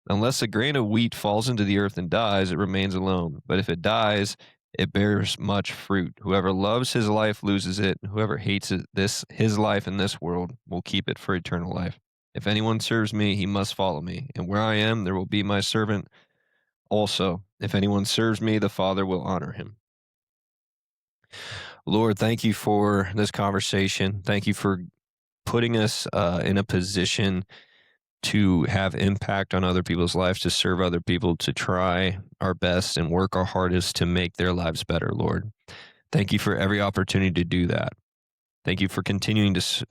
[SPEAKER 2] unless a grain of wheat falls into the earth and dies, it remains alone. But if it dies, it bears much fruit. Whoever loves his life loses it. Whoever hates his life in this world will keep it for eternal life. If anyone serves me, he must follow me. And where I am, there will be my servant also. If anyone serves me, the Father will honor him. Lord, thank you for this conversation. Thank you for putting us in a position to have impact on other people's lives, to serve other people, to try our best and work our hardest to make their lives better, Lord. Thank you for every opportunity to do that. Thank you for continuing to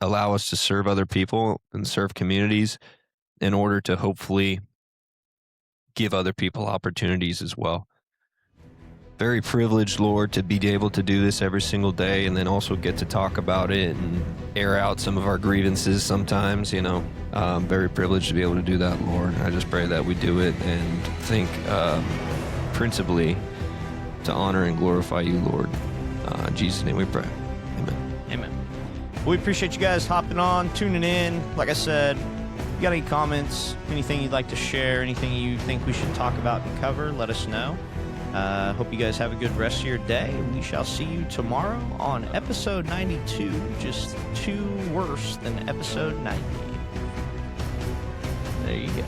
[SPEAKER 2] allow us to serve other people and serve communities in order to hopefully give other people opportunities as well. Very privileged, Lord, to be able to do this every single day and then also get to talk about it and air out some of our grievances sometimes, you know. Very privileged to be able to do that, Lord. I just pray that we do it and think principally to honor and glorify you, Lord. In Jesus' name we pray. Amen.
[SPEAKER 1] Amen. We appreciate you guys hopping on, tuning in. Like I said, if you got any comments, anything you'd like to share, anything you think we should talk about and cover, let us know. Hope you guys have a good rest of your day. We shall see you tomorrow on episode 92, just 2 worse than episode 90. There you go.